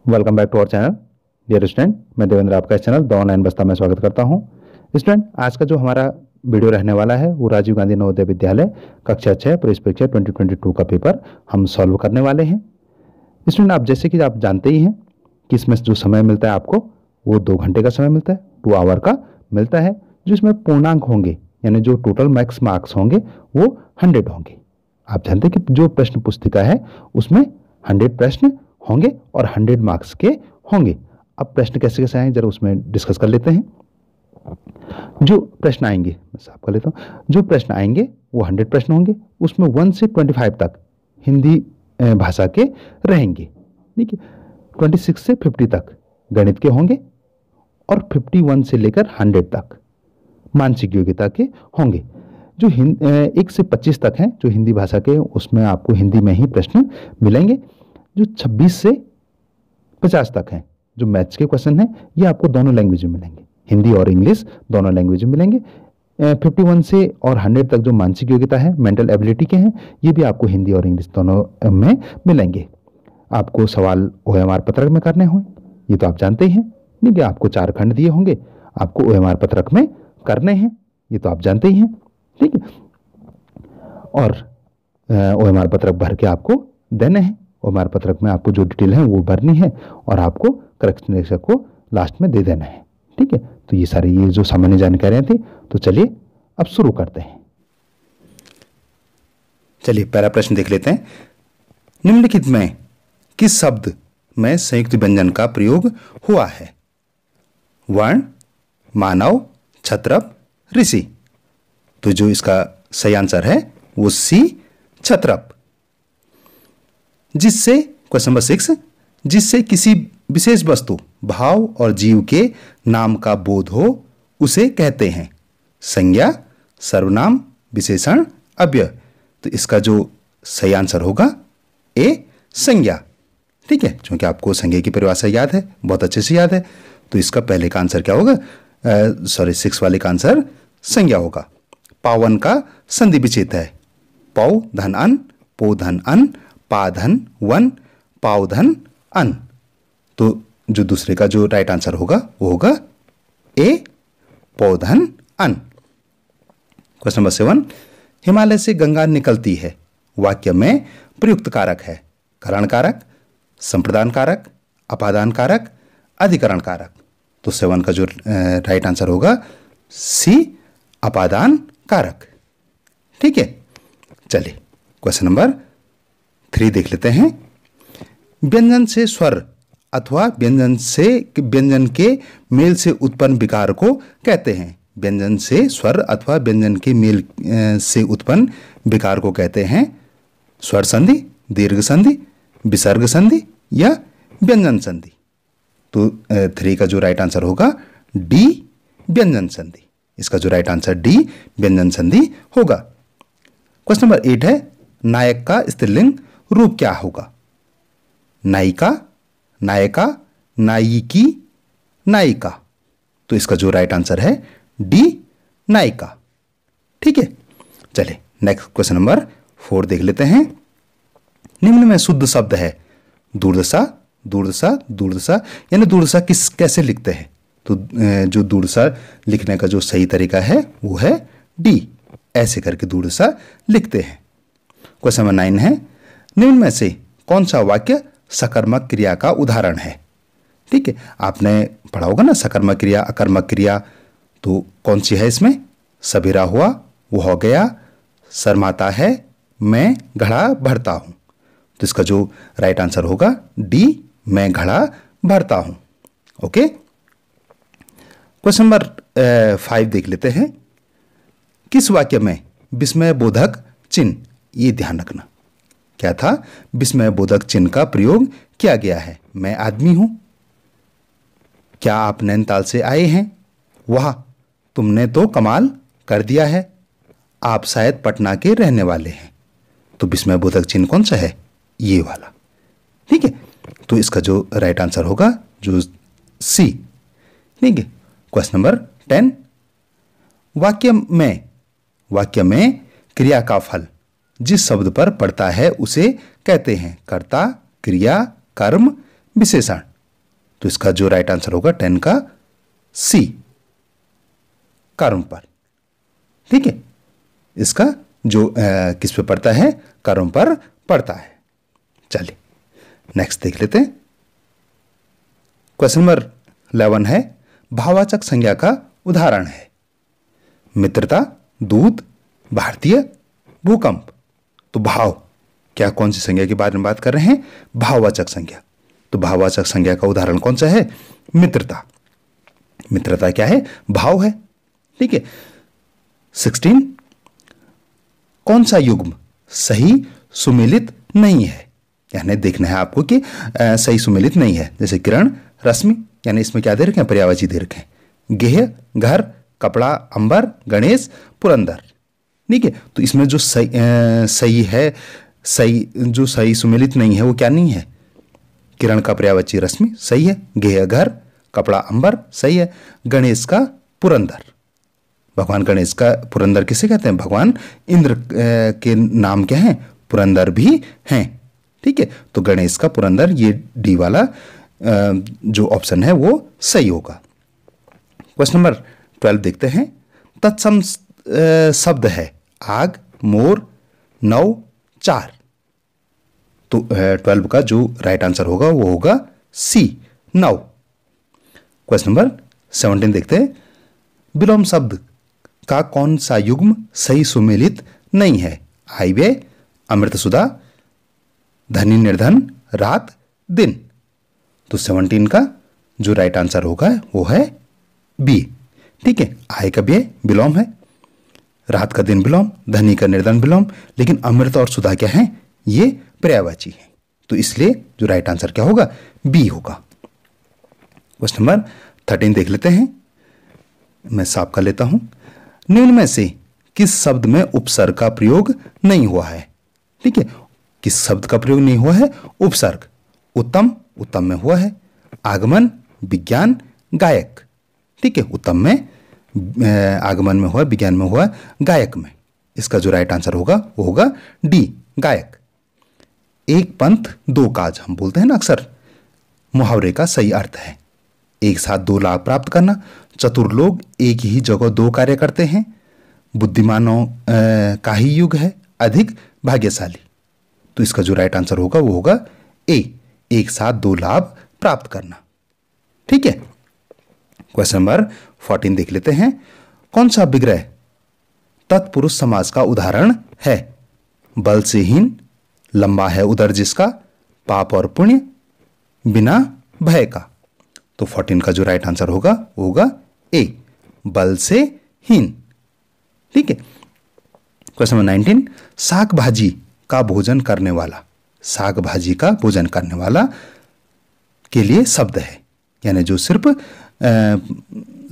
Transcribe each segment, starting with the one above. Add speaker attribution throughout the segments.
Speaker 1: Welcome back to our channel. Dear student, मैं देवेंद्र आपका इस चैनल द ऑनलाइन बस्ता में स्वागत करता हूं। स्टूडेंट, आज का जो हमारा वीडियो रहने वाला है वो राजीव गांधी नवोदय विद्यालय कक्षा 6 प्रवेश परीक्षा 2022 का पेपर हम सॉल्व करने वाले हैं। स्टूडेंट, आप जैसे कि आप जानते ही हैं कि इसमें जो समय मिलता है आपको वो 2 घंटे का समय मिलता है, 2 आवर का मिलता है, जो इसमें पूर्णांक होंगे यानी जो टोटल मैक्स मार्क्स होंगे वो 100 होंगे। आप जानते हैं कि जो प्रश्न पुस्तिका है उसमें 100 प्रश्न होंगे और 100 मार्क्स के होंगे। अब प्रश्न कैसे कैसे आए जरा उसमें डिस्कस कर लेते हैं। जो प्रश्न आएंगे मैं साफ कर लेता हूँ। जो प्रश्न आएंगे वो 100 प्रश्न होंगे, उसमें 1 से 25 तक हिंदी भाषा के रहेंगे, ठीक है। 26 से 50 तक गणित के होंगे और 51 से लेकर 100 तक मानसिक योग्यता के होंगे। जो 1 से 25 तक हैं जो हिंदी भाषा के, उसमें आपको हिंदी में ही प्रश्न मिलेंगे। जो 26 से 50 तक हैं जो मैथ्स के क्वेश्चन हैं, ये आपको दोनों लैंग्वेज में मिलेंगे, हिंदी और इंग्लिश दोनों लैंग्वेज में मिलेंगे। 51 से और 100 तक जो मानसिक योग्यता है, मेंटल एबिलिटी के हैं, ये भी आपको हिंदी और इंग्लिश दोनों में मिलेंगे। आपको सवाल OMR पत्रक में करने हों, ये तो आप जानते ही हैं, नहीं कि आपको 4 खंड दिए होंगे, आपको OMR पत्रक में करने हैं, ये तो आप जानते ही हैं, ठीक है। और OMR पत्रक भर के आपको देने हैं। OMR पत्रक में आपको जो डिटेल है वो भरनी है और आपको करेक्शन को लास्ट में दे देना है, ठीक है। तो ये सारी ये जो सामान्य जानकारियां थी, तो चलिए अब शुरू करते हैं।
Speaker 2: चलिए पहला प्रश्न देख लेते हैं। निम्नलिखित में किस शब्द में संयुक्त व्यंजन का प्रयोग हुआ है? वर्ण, मानव, छत्रप, ऋषि। तो जो इसका सही आंसर है वो सी, छत्रप। जिससे क्वेश्चन नंबर 6, जिससे किसी विशेष वस्तु, भाव और जीव के नाम का बोध हो उसे कहते हैं संज्ञा, सर्वनाम, विशेषण, अव्यय। तो इसका जो सही आंसर होगा ए, संज्ञा, ठीक है। क्योंकि आपको संज्ञा की परिभाषा याद है, बहुत अच्छे से याद है, तो इसका पहले का आंसर क्या होगा? 6 वाले का आंसर संज्ञा होगा। पावन का संधि विच्छेद है पौ धन अन, पो धन अन, पा धन वन, पाव धन अन। तो जो दूसरे का जो राइट आंसर होगा वो होगा ए, पौ धन अन। क्वेश्चन नंबर 7, हिमालय से गंगा निकलती है वाक्य में प्रयुक्त कारक है करण कारक, संप्रदान कारक, अपादान कारक, अधिकरण कारक। तो 7 का जो राइट आंसर होगा सी, अपादान कारक, ठीक है। चलिए क्वेश्चन नंबर 3 देख लेते हैं। व्यंजन से स्वर अथवा व्यंजन के मेल से उत्पन्न विकार को कहते हैं। व्यंजन से स्वर अथवा व्यंजन के मेल से उत्पन्न विकार को कहते हैं स्वर संधि, दीर्घ संधि, विसर्ग संधि या व्यंजन संधि। तो 3 का जो राइट आंसर होगा डी, व्यंजन संधि। इसका जो राइट आंसर डी, व्यंजन संधि होगा। क्वेश्चन नंबर 8 है, नायक का स्त्रीलिंग रूप क्या होगा? नायिका, नायका, नायिकी, नायिका। तो इसका जो राइट आंसर है डी, नायिका, ठीक है। चलिए नेक्स्ट क्वेश्चन नंबर 4 देख लेते हैं। निम्न में शुद्ध शब्द है दूरदशा, दूरदशा, दूरदशा, यानी दूरदशा कैसे लिखते हैं? तो जो दूरदशा लिखने का जो सही तरीका है वो है डी, ऐसे करके दूरदशा लिखते हैं। क्वेश्चन नंबर 9 है, निम्न में से कौन सा वाक्य सकर्मक क्रिया का उदाहरण है? ठीक है, आपने पढ़ा होगा ना सकर्मक क्रिया, अकर्मक क्रिया। तो कौन सी है इसमें? सवेरा हुआ, वो हो गया, शर्माता है, मैं घड़ा भरता हूं। तो इसका जो राइट आंसर होगा डी, मैं घड़ा भरता हूं। ओके, क्वेश्चन नंबर 5 देख लेते हैं। किस वाक्य में विस्मय बोधक चिन्ह, ये ध्यान रखना, क्या था? विस्मय बोधक चिन्ह का प्रयोग किया गया है। मैं आदमी हूं, क्या आप नैनीताल से आए हैं? वाह, तुमने तो कमाल कर दिया है, आप शायद पटना के रहने वाले हैं। तो विस्मय बोधक चिन्ह कौन सा है? ये वाला, ठीक है। तो इसका जो राइट आंसर होगा जो सी, ठीक है। क्वेश्चन नंबर 10, वाक्य में क्रिया का फल जिस शब्द पर पड़ता है उसे कहते हैं कर्ता, क्रिया, कर्म, विशेषण। तो इसका जो राइट आंसर होगा 10 का सी, कार्बन पर। ठीक है, इसका जो किस पे पड़ता है, कार्बन पर पड़ता है। चलिए नेक्स्ट देख लेते हैं। क्वेश्चन नंबर 11 है, भाववाचक संज्ञा का उदाहरण है। मित्रता, दूत, भारतीय, भूकंप। तो भाव, क्या कौन सी संज्ञा के बारे में बात कर रहे हैं? भाववाचक संज्ञा। तो भाववाचक संज्ञा का उदाहरण कौन सा है? मित्रता। मित्रता क्या है? भाव है। ठीक है। 16, कौन सा युग्म सही सुमेलित नहीं है? यानी देखना है आपको कि सही सुमेलित नहीं है। जैसे किरण, रश्मि, यानी इसमें क्या दे रखे हैं? पर्यायवाची दे रखे हैं। गेह, घर, कपड़ा, अंबर, गणेश, पुरंदर। ठीक है, तो इसमें जो सही है, जो सही सुमेलित नहीं है वो क्या नहीं है? किरण का पर्यायवाची रश्मि सही है, गेह घर, कपड़ा अंबर सही है, गणेश का पुरंदर। भगवान गणेश का पुरंदर किसे कहते हैं? भगवान इंद्र के नाम क्या हैं? पुरंदर भी हैं। ठीक है, तो गणेश का पुरंदर, ये डी वाला जो ऑप्शन है वो सही होगा। क्वेश्चन नंबर 12 देखते हैं। तत्सम शब्द है आग, मोर, नौ, चार। तो 12 का जो राइट आंसर होगा वो होगा सी, नौ। क्वेश्चन नंबर 17 देखते हैं। विलोम शब्द का कौन सा युग्म सही सुमेलित नहीं है? हाईवे, अमृतसुधा, धनी निर्धन, रात, दिन। तो 17 का जो राइट आंसर होगा वो है बी। ठीक है, आय का व्यय विलोम है, रात का दिन विलोम, धनी का निर्धन विलोम, लेकिन अमृत और सुधा क्या है? ये पर्यायवाची है। तो इसलिए जो राइट आंसर क्या होगा? बी होगा। क्वेश्चन नंबर 13 देख लेते हैं। मैं साफ कर लेता हूं। निम्न में से किस शब्द में उपसर्ग का प्रयोग नहीं हुआ है? ठीक है, किस शब्द का प्रयोग नहीं हुआ है? उपसर्ग। उत्तम, उत्तम में हुआ है। आगमन, विज्ञान, गायक। ठीक है, उत्तम में आगमन में हुआ, विज्ञान में हुआ, गायक में। इसका जो राइट आंसर होगा वो होगा डी, गायक। एक पंथ दो काज, हम बोलते हैं ना अक्सर, मुहावरे का सही अर्थ है एक साथ दो लाभ प्राप्त करना। चतुर लोग एक ही जगह दो कार्य करते हैं। बुद्धिमानों का ही युग है, अधिक भाग्यशाली। तो इसका जो राइट आंसर होगा वो होगा ए, एक साथ दो लाभ प्राप्त करना। ठीक है, क्वेश्चन नंबर 14 देख लेते हैं। कौन सा विग्रह तत्पुरुष समास का उदाहरण है? बल से हीन, लंबा है उदर जिसका, पाप और पुण्य, बिना भय का। तो 14 का जो राइट आंसर होगा वो होगा ए, बल से हीन। ठीक है, क्वेश्चन नंबर 19। साग भाजी का भोजन करने वाला, साग भाजी का भोजन करने वाला के लिए शब्द है, यानी जो सिर्फ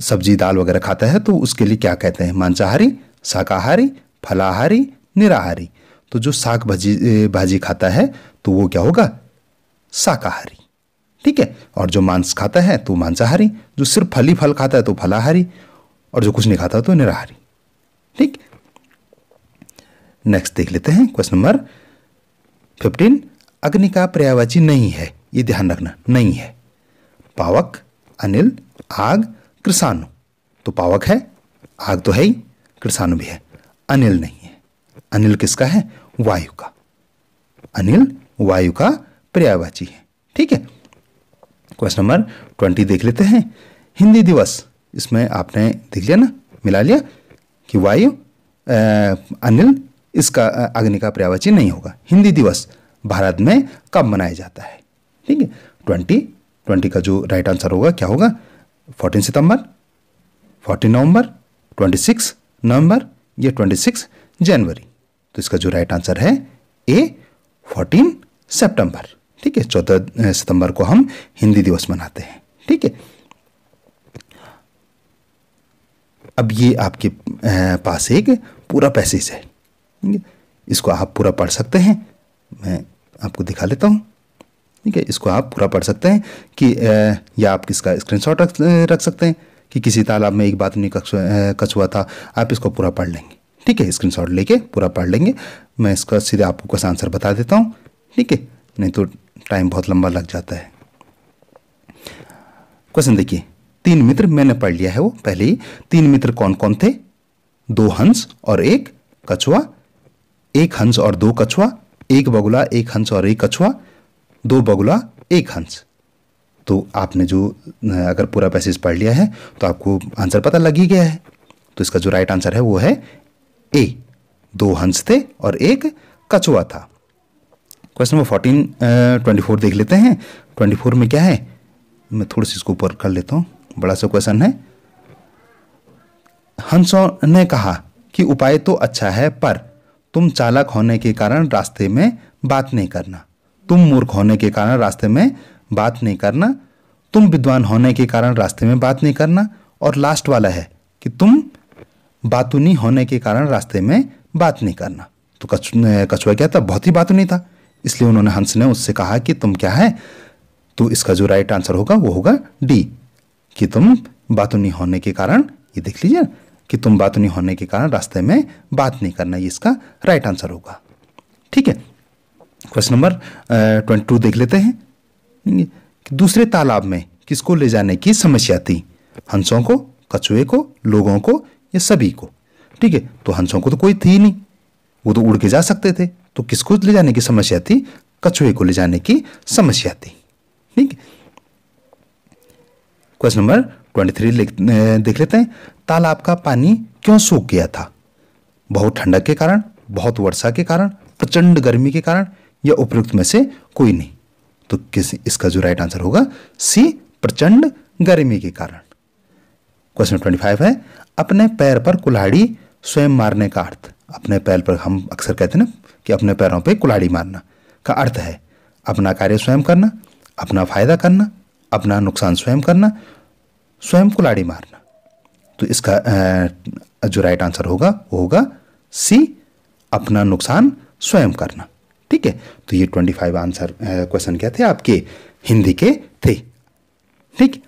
Speaker 2: सब्जी दाल वगैरह खाता है तो उसके लिए क्या कहते हैं? मांसाहारी, शाकाहारी, फलाहारी, निराहारी। तो जो साग भाजी खाता है तो वो क्या होगा? शाकाहारी। ठीक है, और जो मांस खाता है तो मांसाहारी, जो सिर्फ फल ही फल खाता है तो फलाहारी, और जो कुछ नहीं खाता तो निराहारी। ठीक, नेक्स्ट देख लेते हैं। Question number 15। अग्नि का पर्यायवाची नहीं है, ये ध्यान रखना, नहीं है। पावक, अनिल, आग, कृषाणु। तो पावक है, आग तो है ही, कृषाणु भी है, अनिल नहीं है। अनिल किसका है? वायु का। अनिल वायु का पर्यायवाची है। ठीक है, क्वेश्चन नंबर 20 देख लेते हैं। हिंदी दिवस, इसमें आपने देख लिया ना, मिला लिया कि वायु, अनिल, इसका अग्नि का पर्यायवाची नहीं होगा। हिंदी दिवस भारत में कब मनाया जाता है? ठीक है, 20 का जो राइट आंसर होगा क्या होगा? 14 सितंबर, 14 नवंबर, 26 नवंबर, या 26 जनवरी। तो इसका जो राइट आंसर है ए, 14 सितंबर। ठीक है, 14 सितंबर को हम हिंदी दिवस मनाते हैं। ठीक है, अब ये आपके पास एक पूरा पैसेज है, इसको आप पूरा पढ़ सकते हैं। मैं आपको दिखा लेता हूँ। ठीक है, इसको आप पूरा पढ़ सकते हैं कि या आप इसका स्क्रीनशॉट रख सकते हैं कि किसी तालाब में एक बात नहीं कछुआ था, आप इसको पूरा पढ़ लेंगे। ठीक है, स्क्रीनशॉट लेके पूरा पढ़ लेंगे। मैं इसका सीधे आपको क्वेश्चन आंसर बता देता हूँ। ठीक है, नहीं तो टाइम बहुत लंबा लग जाता है। क्वेश्चन देखिए, 3 मित्र, मैंने पढ़ लिया है वो पहले ही। 3 मित्र कौन कौन थे? 2 हंस और 1 कछुआ, 1 हंस और 2 कछुआ, 1 बगुला, 1 हंस और 1 कछुआ, 2 बगुला, 1 हंस। तो आपने जो अगर पूरा पैसेज पढ़ लिया है तो आपको आंसर पता लग ही गया है। तो इसका जो राइट आंसर है वो है ए, 2 हंस थे और 1 कछुआ था। क्वेश्चन नंबर 24 देख लेते हैं। 24 में क्या है, मैं थोड़ी सी इसको ऊपर कर लेता हूँ, बड़ा सा क्वेश्चन है। हंसों ने कहा कि उपाय तो अच्छा है, पर तुम चालाक होने के कारण रास्ते में बात नहीं करना, तुम मूर्ख होने के कारण रास्ते में बात नहीं करना, तुम विद्वान होने के कारण रास्ते में बात नहीं करना, और लास्ट वाला है कि तुम बातूनी होने के कारण रास्ते में बात नहीं करना। तो कछुआ क्या था? बहुत ही बातूनी था, इसलिए उन्होंने, हंस ने उससे कहा कि तुम क्या है। तो इसका जो राइट आंसर होगा वो होगा डी, कि तुम बातूनी होने के कारण, ये देख लीजिए कि तुम बातूनी होने के कारण रास्ते में बात नहीं करना, ये इसका राइट आंसर होगा। ठीक है, क्वेश्चन नंबर 22 देख लेते हैं। दूसरे तालाब में किसको ले जाने की समस्या थी? हंसों को, कछुए को, लोगों को, या सभी को? ठीक है, तो हंसों को तो कोई थी नहीं, वो तो उड़ के जा सकते थे, तो किसको ले जाने की समस्या थी? कछुए को ले जाने की समस्या थी। ठीक है, क्वेश्चन नंबर 23 देख लेते हैं। तालाब का पानी क्यों सूख गया था? बहुत ठंडक के कारण, बहुत वर्षा के कारण, प्रचंड गर्मी के कारण, या उपयुक्त में से कोई नहीं? तो इसका जो राइट आंसर होगा सी, प्रचंड गर्मी के कारण। क्वेश्चन 25 है, अपने पैर पर कुल्हाड़ी स्वयं मारने का अर्थ। अपने पैर पर, हम अक्सर कहते हैं ना कि अपने पैरों पे कुल्हाड़ी मारना, का अर्थ है अपना कार्य स्वयं करना, अपना फायदा करना, अपना नुकसान स्वयं करना, स्वयं कुल्हाड़ी मारना। तो इसका जो राइट आंसर होगा वो होगा सी, अपना नुकसान स्वयं करना। ठीक है, तो ये 25 आंसर क्वेश्चन क्या थे आपके? हिंदी के थे। ठीक,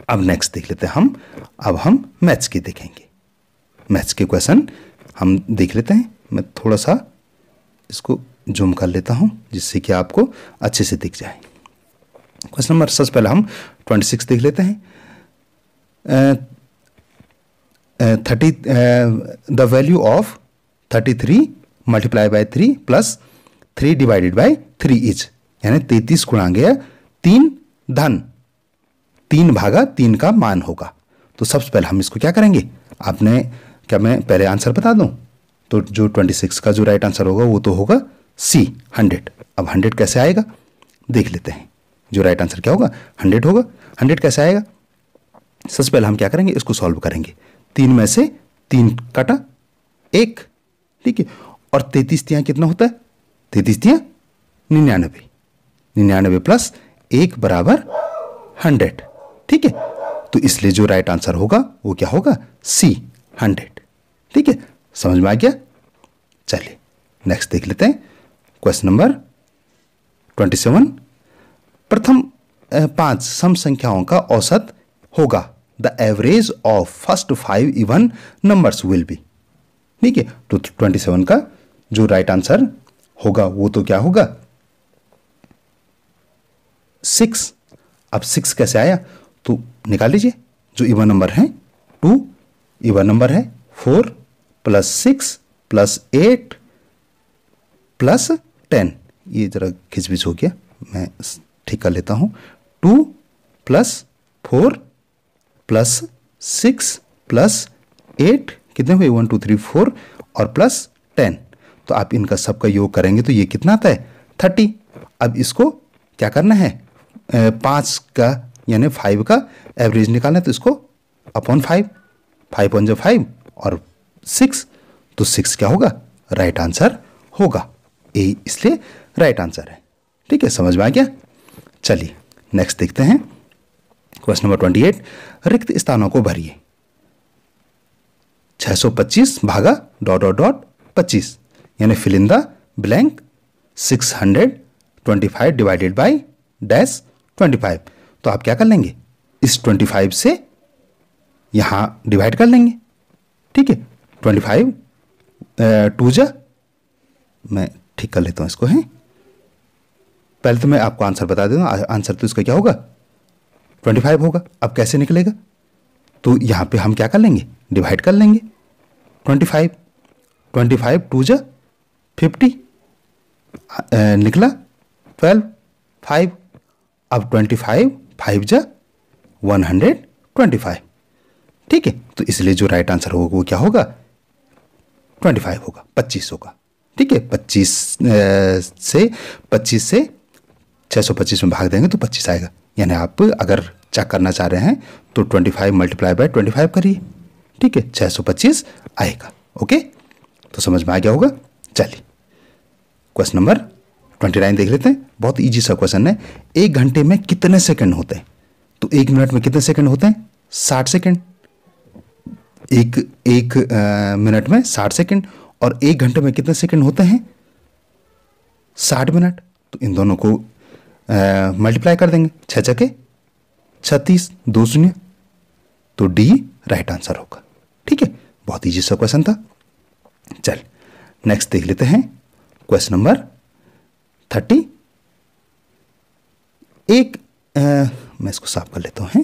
Speaker 2: अब नेक्स्ट देख लेते हैं हम। अब हम मैथ्स के देखेंगे। मैथ्स के क्वेश्चन हम देख लेते हैं। मैं थोड़ा सा इसको जूम कर लेता हूं जिससे कि आपको अच्छे से दिख जाए। क्वेश्चन नंबर, सबसे पहले हम 26 देख लेते हैं। 30 the value of 33 multiply by 3 plus 3 divided by 3 is, यानी 33 गुणा गया 3 धन 3 भागा 3 का मान होगा। तो सबसे पहले हम इसको क्या करेंगे? आपने क्या, मैं पहले आंसर बता दूं? तो जो 26 का जो राइट आंसर होगा वो तो होगा सी, 100। अब 100 कैसे आएगा देख लेते हैं। जो राइट आंसर क्या होगा? 100 होगा। 100 कैसे आएगा? सबसे पहले हम क्या करेंगे, इसको सॉल्व करेंगे। 3 में से 3 काटा 1, ठीक है, और 33 तियां कितना होता है? 33 तियां 99, 99 प्लस 1 बराबर 100। ठीक है, तो इसलिए जो राइट आंसर होगा वो क्या होगा? सी, 100। ठीक है, समझ में आ गया? चलिए नेक्स्ट देख लेते हैं। क्वेश्चन नंबर 27, प्रथम 5 सम संख्याओं का औसत होगा। The average of first 5 even numbers will be. ठीक है, तो 27 का जो राइट आंसर होगा वो तो क्या होगा? 6। अब 6 कैसे आया? तो निकाल लीजिए। जो इवन नंबर है 2, इवन नंबर है 4 प्लस 6 प्लस 8 प्लस 10। ये जरा खिचबिच हो गया, मैं ठीक कर लेता हूं। 2 प्लस 4 प्लस 6 प्लस 8 कितने हुए? 1 2 3 4 और प्लस 10। तो आप इनका सबका योग करेंगे तो ये कितना आता है? 30। अब इसको क्या करना है? 5 का यानी 5 का एवरेज निकालना है, तो इसको अपॉन 5, 5 ऑन 5 और 6, तो 6 क्या होगा? राइट आंसर होगा ए, इसलिए राइट आंसर है। ठीक है, समझ में आ गया? चलिए नेक्स्ट देखते हैं। क्वेश्चन नंबर 28, रिक्त स्थानों को भरिए। 625 भागा ... 25, यानी fill in the blank 625 divided by dash 25। तो आप क्या कर लेंगे? इस 25 से यहां डिवाइड कर लेंगे। ठीक है, 25 2 जा, मैं ठीक कर लेता हूं इसको। है पहले तो मैं आपको आंसर बता देता हूं। आंसर तो इसका क्या होगा? 25 होगा। अब कैसे निकलेगा? तो यहाँ पे हम क्या कर लेंगे, डिवाइड कर लेंगे। 25 2 जा 50 निकला 12 5। अब 25 5 जा 125। ठीक है, तो इसलिए जो राइट आंसर होगा वो क्या होगा, 25 होगा, 25 होगा। ठीक है, 25 से 625 में भाग देंगे तो 25 आएगा। यानी आप अगर चेक करना चाह रहे हैं तो 25 मल्टीप्लाई बाय 25 करिए। ठीक है, 625 आएगा। ओके, तो समझ में आ गया होगा। चलिए क्वेश्चन नंबर 29 देख लेते हैं। बहुत इजी सा क्वेश्चन है। 1 घंटे में कितने सेकंड होते हैं? तो 1 मिनट में कितने सेकंड होते हैं? 60 सेकंड। एक मिनट में 60 सेकंड और 1 घंटे में कितने सेकंड होते हैं? 60 मिनट। तो इन दोनों को मल्टीप्लाई कर देंगे। 6 छके 36, 2 शून्य, तो डी राइट आंसर होगा। ठीक है, बहुत इजी सा क्वेश्चन था। चल नेक्स्ट देख लेते हैं क्वेश्चन नंबर 30। मैं इसको साफ कर लेता हूं।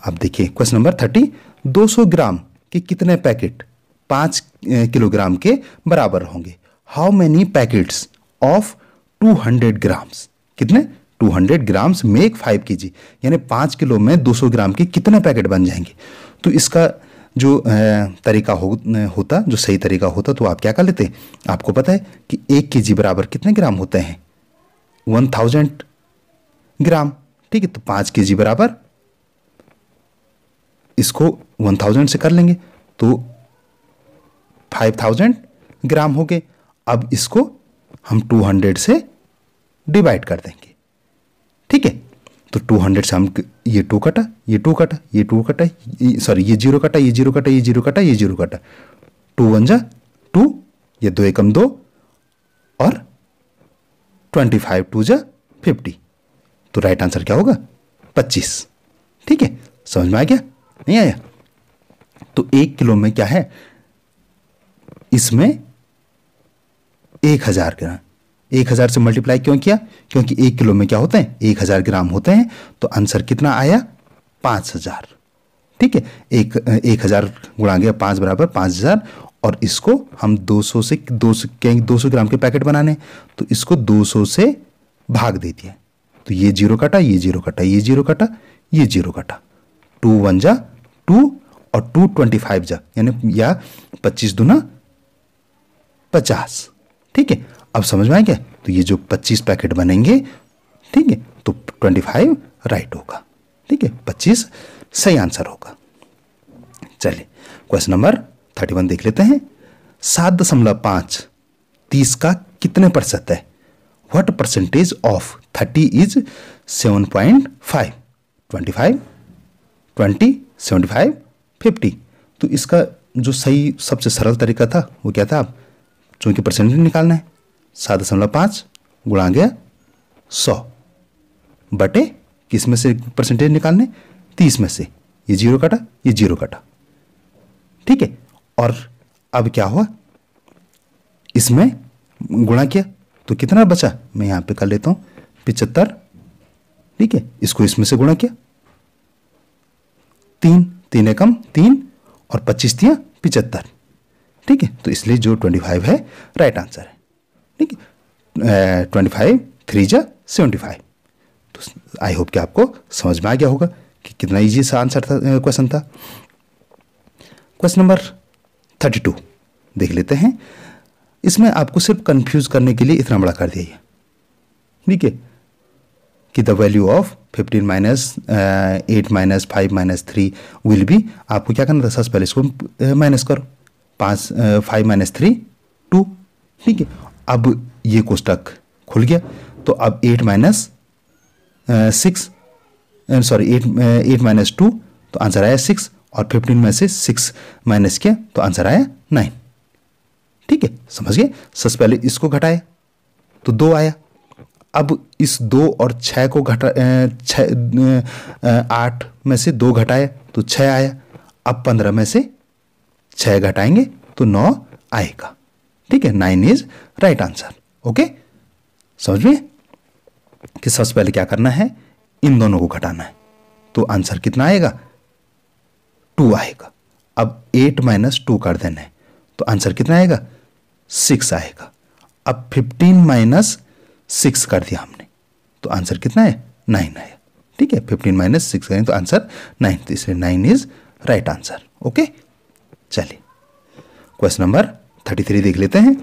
Speaker 2: आप देखिए क्वेश्चन नंबर 30। 200 ग्राम के कितने पैकेट 5 किलोग्राम के बराबर होंगे? How many packets of 200 grams? कितने? 200 ग्राम्स मेक 5 kg। यानी 5 किलो में 200 ग्राम के कितने पैकेट बन जाएंगे? तो इसका जो तरीका होता, जो सही तरीका होता, तो आप क्या कर लेते? आपको पता है कि 1 kg बराबर कितने ग्राम होते हैं? 1000 ग्राम। ठीक है, तो 5 kg बराबर, इसको 1000 से कर लेंगे तो 5000 ग्राम हो गए। अब इसको हम 200 से डिवाइड कर देंगे। ठीक है, तो 200 से हम ये 2 कटा, ये 2 कटा, ये 2 कटा, सॉरी ये 0 कटा, ये 0 कटा, ये 0 कटा, ये 0 कटा, 2 1 जा 2, ये 2 एकम 2 और 25 2 जा 50। तो राइट आंसर क्या होगा? 25। ठीक है, समझ में आ गया? नहीं आया? तो 1 किलो में क्या है, इसमें 1000 ग्राम। 1000 से मल्टीप्लाई क्यों किया? क्योंकि 1 किलो में क्या होते हैं? 1000 ग्राम होते हैं। तो आंसर कितना आया? 5000। ठीक है, 1000 गुणा गया 5 बराबर 5000। और इसको हम 200 से 200 ग्राम के पैकेट बनाने, तो इसको 200 से भाग दे दिया। तो ये 0 कटा, ये 0 कटा, ये 0 कटा, ये 0 कटा, 2 1 जा 2 और 2 25 जा, यानी या 25 दूना 50। ठीक है, अब समझ में आ गया? तो ये जो 25 पैकेट बनेंगे, ठीक है, तो 25 राइट होगा। ठीक है, 25 सही आंसर होगा। चलिए क्वेश्चन नंबर 31 देख लेते हैं। 7.5 30 का कितने प्रतिशत है? What percentage of 30 is 7.5? 25 20 75 50। तो इसका जो सही सबसे सरल तरीका था वो क्या था? आप चूंकि परसेंटेज निकालना है, 7.5 गुणा गया 100 बटे किस में से परसेंटेज निकालने? 30 में से। ये 0 कटा, ये 0 कटा। ठीक है, और अब क्या हुआ, इसमें गुणा किया तो कितना बचा? मैं यहां पे कर लेता हूं 75। ठीक है, इसको इसमें से गुणा किया, 3 एकम 3 और 25 तिया 75। ठीक है, तो इसलिए जो 25 है राइट आंसर है। ठीक है, 25 3 जा 75। तो आई होप कि आपको समझ में आ गया होगा कि कितना इजी सा आंसर था, क्वेश्चन था। क्वेश्चन नंबर 32 देख लेते हैं। इसमें आपको सिर्फ कंफ्यूज करने के लिए इतना बड़ा कर दिया। ठीक है, कि the value of 15 minus 8 minus 5 minus 3 will be. आपको क्या करना था? सबसे पहले इसको माइनस करो। 5 माइनस 3 2। ठीक है, अब ये कोष्टक खुल गया, तो अब 8 माइनस 6 सॉरी 8 माइनस 2, तो आंसर आया 6। और 15 में से 6 माइनस किया तो आंसर आया 9। ठीक है, समझ गए? सबसे पहले इसको घटाया तो 2 आया। अब इस 2 और 6 को 8 में से 2 घटाया तो 6 आया। अब 15 में से 6 घटाएंगे तो 9 आएगा। ठीक है, 9 इज राइट आंसर। ओके, समझ में कि सबसे पहले क्या करना है? इन दोनों को घटाना है। तो आंसर कितना आएगा? 2 आएगा। अब 8 माइनस 2 कर देना है तो आंसर कितना आएगा? 6 आएगा। अब 15 माइनस 6 कर दिया हमने तो आंसर कितना है? 9 आया। ठीक है, 15 माइनस 6 करें तो आंसर 9, तो इसलिए 9 इज राइट आंसर। ओके, चलिए क्वेश्चन नंबर 33 देख लेते हैं।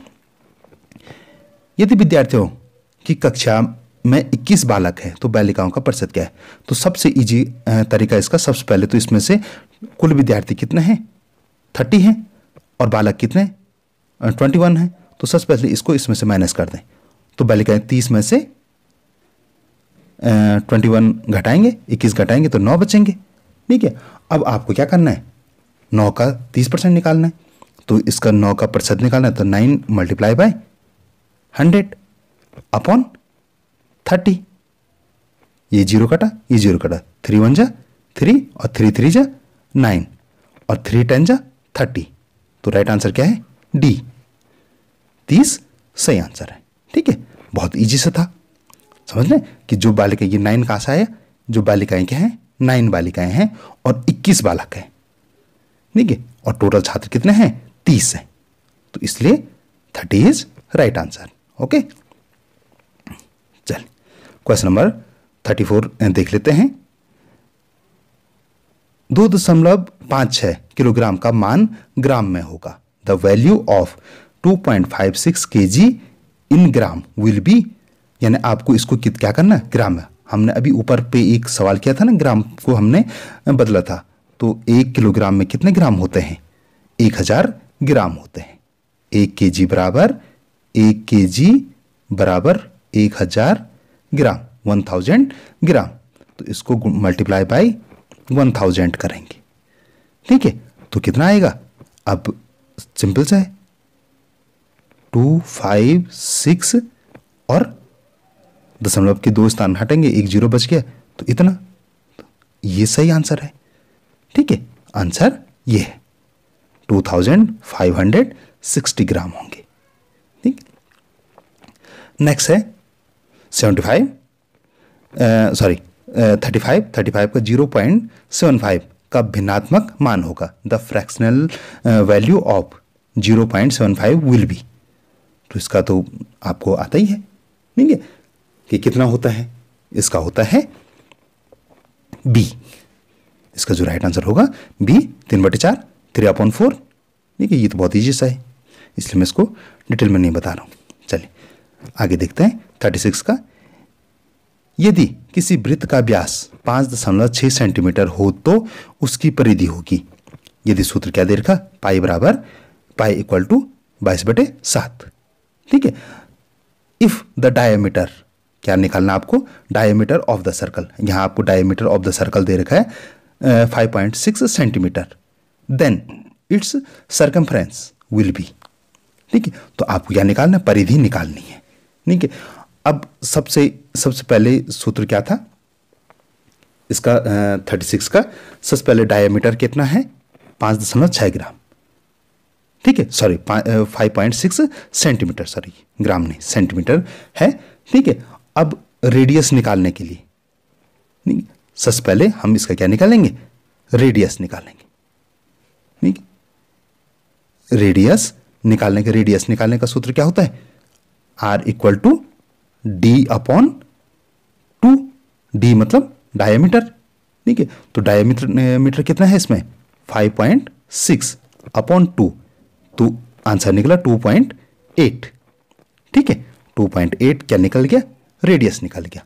Speaker 2: यदि विद्यार्थियों की कक्षा में 21 बालक है तो बालिकाओं का प्रतिशत क्या है? तो सबसे इजी तरीका इसका, सबसे पहले तो इसमें से कुल विद्यार्थी कितने हैं? 30 हैं और बालक कितने? 21 हैं। तो सबसे पहले इसको इसमें से माइनस कर दें तो बालिकाएं 30 में से 21 घटाएंगे, 21 घटाएंगे तो 9 बचेंगे। ठीक है, अब आपको क्या करना है? 9 का 30% निकालना है। तो इसका 9 का प्रतिशत निकालना है तो 9 मल्टीप्लाई बाय 100 अपॉन 30। ये 0 कटा, ये 0 कटा, 3 1 जा 3 और 3 3 जा 9 और 3 10 जा 30। तो राइट आंसर क्या है? डी, 30 सही आंसर है। ठीक है, बहुत इजी से था, समझ लें कि जो बालिकाएं, ये 9 कहां से आया? जो बालिकाएं क्या हैं? 9 बालिकाएं हैं और 21 बालक हैं। ठीक है, और टोटल छात्र कितने हैं? 30 हैं। तो इसलिए 30 इज राइट आंसर। ओके, चल क्वेश्चन नंबर 34 देख लेते हैं। 2.56 किलोग्राम का मान ग्राम में होगा। The value of 2.56 kg in gram will be, यानी आपको इसको क्या करना है? ग्राम में। हमने अभी ऊपर पे एक सवाल किया था ना, ग्राम को हमने बदला था। तो 1 किलोग्राम में कितने ग्राम होते हैं? 1000 ग्राम होते हैं। 1 kg बराबर 1 kg बराबर 1000 ग्राम, 1000 ग्राम। तो इसको मल्टीप्लाई बाय 1000 करेंगे। ठीक है, तो कितना आएगा? अब सिंपल सा है, 256 और दशमलव के 2 स्थान हटेंगे, 1 0 बच गया तो इतना। ये सही आंसर है। ठीक है, आंसर ये है, 2560 ग्राम होंगे। ठीक, नेक्स्ट है 35 का 0.75 का भिन्नात्मक मान होगा। The fractional value of 0.75 will be. तो इसका तो आपको आता ही है, ठीक है, कि कितना होता है? इसका होता है बी। इसका जो राइट आंसर होगा बी, 3/4, 3/4। ठीक है, ये तो बहुत ईजी सा है, इसलिए मैं इसको डिटेल में नहीं बता रहा हूं। चलिए आगे देखते हैं 36 का। यदि किसी वृत्त का व्यास 5.6 सेंटीमीटर हो तो उसकी परिधि होगी। यदि सूत्र क्या दे रखा? पाई बराबर पाई इक्वल टू 22/7। ठीक है, इफ द डायमीटर, क्या निकालना आपको? Diameter of the circle. यहां आपको डायमीटर ऑफ द सर्कल दे रखा है 5.6 centimetre, then its circumference will be. ठीक है, तो आपको क्या निकालना? परिधि निकालनी है। ठीक है, अब सबसे पहले सूत्र क्या था इसका? 36 का सबसे पहले डायमीटर कितना है? 5.6 ग्राम। ठीक है, सॉरी 5.6 सेंटीमीटर, सॉरी ग्राम नहीं सेंटीमीटर है। ठीक है, अब रेडियस निकालने के लिए सबसे पहले हम इसका क्या निकालेंगे? रेडियस निकालेंगे। ठीक, रेडियस निकालने का सूत्र क्या होता है? R equal to D upon 2। D मतलब डायमीटर। ठीक है, तो डायमीटर कितना है इसमें? 5.6 अपॉन 2, तो आंसर निकला 2.8। ठीक है, 2.8 क्या निकल गया? रेडियस निकल गया।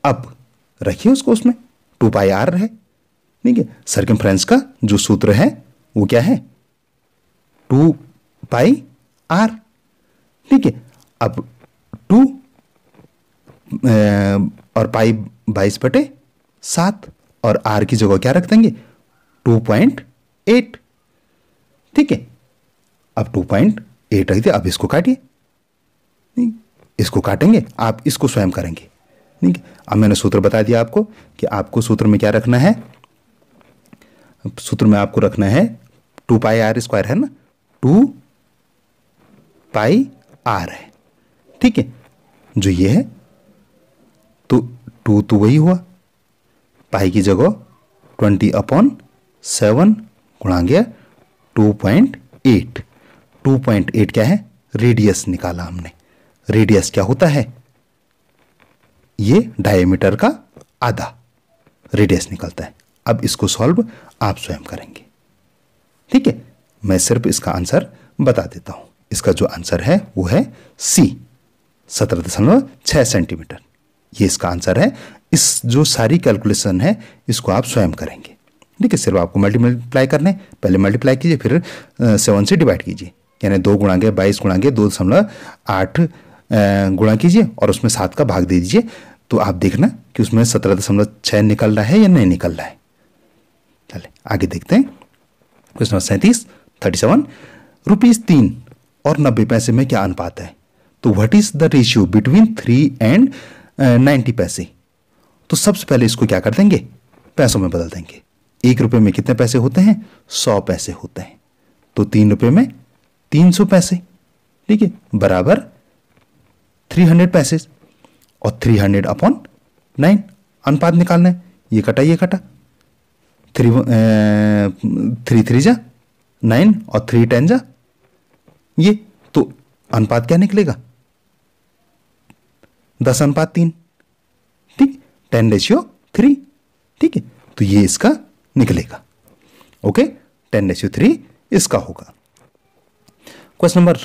Speaker 2: अब रखिए उसको उसमें 2πr है। ठीक है, सर्कमफ्रेंस का जो सूत्र है वो क्या है? 2πr। ठीक है, अब 2 और पाई 22/7 और r की जगह क्या रख देंगे? 2.8। ठीक है, अब 2.8 रख दिया। अब इसको काटिए, इसको काटेंगे, आप इसको स्वयं करेंगे। ठीक है, अब मैंने सूत्र बता दिया आपको कि आपको सूत्र में क्या रखना है? सूत्र में आपको रखना है 2πr² है ना, 2πr है। ठीक है, जो ये है तो 2 तो वही हुआ, पाई की जगह 20/7 गुणा गया 2.8। 2.8 क्या है? रेडियस निकाला हमने। रेडियस क्या होता है? ये डायमीटर का आधा रेडियस निकलता है। अब इसको सॉल्व आप स्वयं करेंगे, ठीक है। मैं सिर्फ इसका आंसर बता देता हूं। इसका जो आंसर है वो है सी, 17.6 सेंटीमीटर। ये इसका आंसर है। इस जो सारी कैलकुलेशन है इसको आप स्वयं करेंगे, ठीक है। सिर्फ आपको मल्टीप्लाई करने, पहले मल्टीप्लाई कीजिए, फिर 7 से डिवाइड कीजिए, यानी 2 गुणा 22 गुणा 2.8 गुणा कीजिए और उसमें 7 का भाग दे दीजिए। तो आप देखना कि उसमें 17.6 निकल रहा है या नहीं निकल रहा है। चलिए आगे देखते हैं। क्वेश्चन नंबर 37 ₹3 और 90 पैसे में क्या अनुपात है? तो what is the ratio between 3 and 90 पैसे? तो सबसे पहले इसको क्या कर देंगे? पैसों में बदल देंगे। 1 रुपए में कितने पैसे होते हैं? 100 पैसे होते हैं। तो 3 रुपए में 300 पैसे, ठीक है, बराबर 300 पैसे। और 300/9 अनुपात निकालना है। ये कटा 3 3 जा 9 और 3 10 जा ये, तो अनुपात क्या निकलेगा? 10/3, ठीक, 10:3, ठीक है। तो ये इसका निकलेगा। ओके, 10:3 इसका होगा। क्वेश्चन नंबर